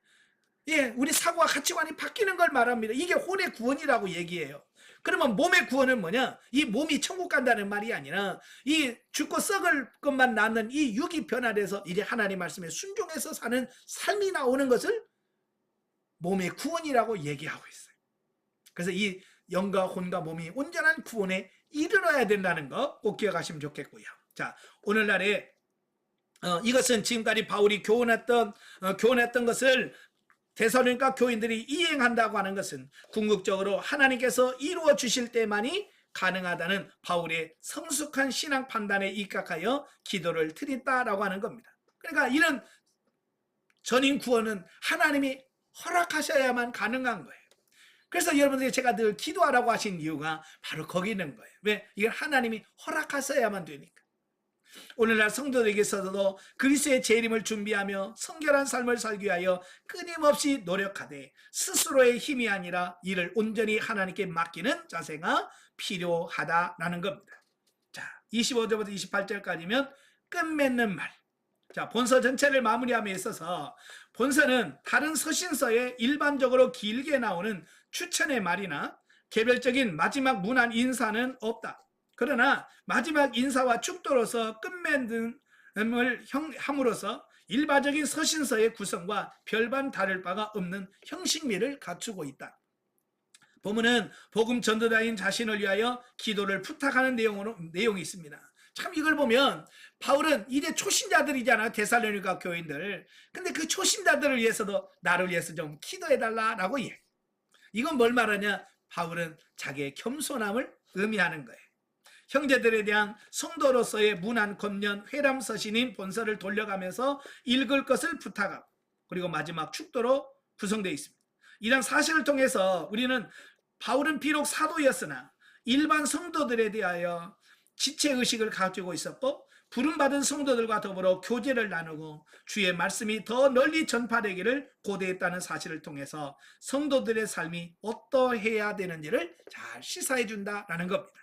예, 우리 사고와 가치관이 바뀌는 걸 말합니다. 이게 혼의 구원이라고 얘기해요. 그러면 몸의 구원은 뭐냐? 이 몸이 천국 간다는 말이 아니라 이 죽고 썩을 것만 남는 이 육이 변화돼서 이제 하나님 말씀에 순종해서 사는 삶이 나오는 것을 몸의 구원이라고 얘기하고 있어요. 그래서 이 영과 혼과 몸이 온전한 구원에 이르러야 된다는 거 꼭 기억하시면 좋겠고요. 자, 오늘날에 이것은 지금까지 바울이 교훈했던 것을 데살로니가 교인들이 이행한다고 하는 것은 궁극적으로 하나님께서 이루어 주실 때만이 가능하다는 바울의 성숙한 신앙 판단에 입각하여 기도를 드린다라고 하는 겁니다. 그러니까 이런 전인 구원은 하나님이 허락하셔야만 가능한 거예요. 그래서 여러분들이 제가 늘 기도하라고 하신 이유가 바로 거기 있는 거예요. 왜? 이건 하나님이 허락하셔야만 되니까. 오늘날 성도들에게서도 그리스도의 재림을 준비하며 성결한 삶을 살기 위하여 끊임없이 노력하되 스스로의 힘이 아니라 이를 온전히 하나님께 맡기는 자세가 필요하다라는 겁니다. 자, 25절부터 28절까지면 끝맺는 말. 자, 본서 전체를 마무리함에 있어서 본서는 다른 서신서에 일반적으로 길게 나오는 추천의 말이나 개별적인 마지막 문안 인사는 없다. 그러나 마지막 인사와 축도로서 끝맺음을 함으로써 일반적인 서신서의 구성과 별반 다를 바가 없는 형식미를 갖추고 있다. 본문은 복음 전도자인 자신을 위하여 기도를 부탁하는 내용이 있습니다. 참 이걸 보면 바울은 이제 초신자들이잖아, 데살로니가 교인들. 근데 그 초신자들을 위해서도 나를 위해서 좀 기도해달라라고 얘기해. 이건 뭘 말하냐? 바울은 자기의 겸손함을 의미하는 거예요. 형제들에 대한 성도로서의 문안 권면 회람 서신인 본서를 돌려가면서 읽을 것을 부탁하고 그리고 마지막 축도로 구성되어 있습니다. 이런 사실을 통해서 우리는 바울은 비록 사도였으나 일반 성도들에 대하여 지체의식을 가지고 있었고 부름받은 성도들과 더불어 교제를 나누고 주의 말씀이 더 널리 전파되기를 고대했다는 사실을 통해서 성도들의 삶이 어떠해야 되는지를 잘 시사해 준다라는 겁니다.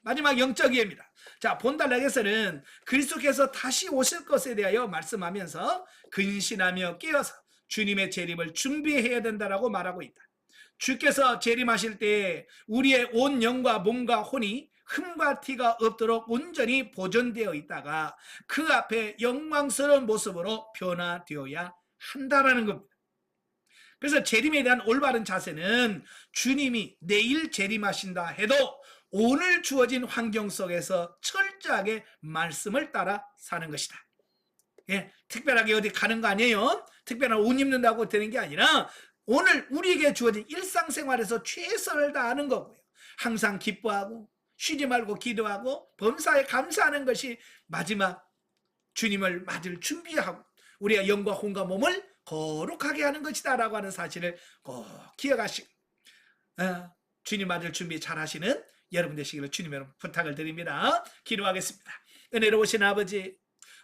마지막 영적 이해입니다. 자, 본달락에서는 그리스도께서 다시 오실 것에 대하여 말씀하면서 근신하며 깨어서 주님의 재림을 준비해야 된다라고 말하고 있다. 주께서 재림하실 때 우리의 온 영과 몸과 혼이 흠과 티가 없도록 온전히 보존되어 있다가 그 앞에 영광스러운 모습으로 변화되어야 한다라는 겁니다. 그래서 재림에 대한 올바른 자세는 주님이 내일 재림하신다 해도 오늘 주어진 환경 속에서 철저하게 말씀을 따라 사는 것이다. 예, 특별하게 어디 가는 거 아니에요. 특별한 옷 입는다고 되는 게 아니라 오늘 우리에게 주어진 일상생활에서 최선을 다하는 거고요. 항상 기뻐하고 쉬지 말고 기도하고 범사에 감사하는 것이 마지막 주님을 맞을 준비하고 우리가 영과 혼과 몸을 거룩하게 하는 것이다 라고 하는 사실을 꼭 기억하시고 주님 맞을 준비 잘 하시는 여러분 되시기를 주님 여러분 부탁을 드립니다. 기도하겠습니다. 은혜로우신 아버지,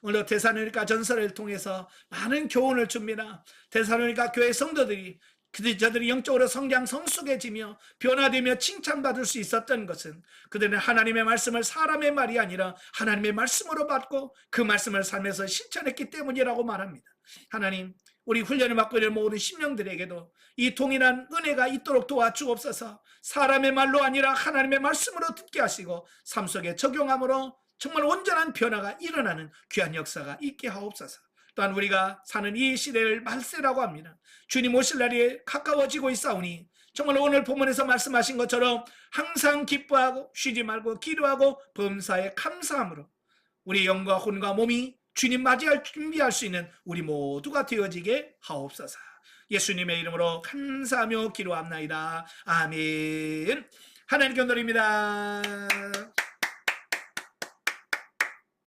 오늘 데살로니가 전설을 통해서 많은 교훈을 줍니다. 데살로니가 교회 성도들이 저들이 영적으로 성장 성숙해지며 변화되며 칭찬받을 수 있었던 것은 그들은 하나님의 말씀을 사람의 말이 아니라 하나님의 말씀으로 받고 그 말씀을 삶에서 실천했기 때문이라고 말합니다. 하나님, 우리 훈련을 받고 있는 모든 심령들에게도 이 동일한 은혜가 있도록 도와주옵소서. 사람의 말로 아니라 하나님의 말씀으로 듣게 하시고 삶 속에 적용함으로 정말 온전한 변화가 일어나는 귀한 역사가 있게 하옵소서. 또한 우리가 사는 이 시대를 말세라고 합니다. 주님 오실 날이 가까워지고 있사오니 정말 오늘 본문에서 말씀하신 것처럼 항상 기뻐하고 쉬지 말고 기도하고 범사에 감사함으로 우리 영과 혼과 몸이 주님 맞이할 준비할 수 있는 우리 모두가 되어지게 하옵소서. 예수님의 이름으로 감사하며 기도합나이다. 아멘. 하나님께 드립니다.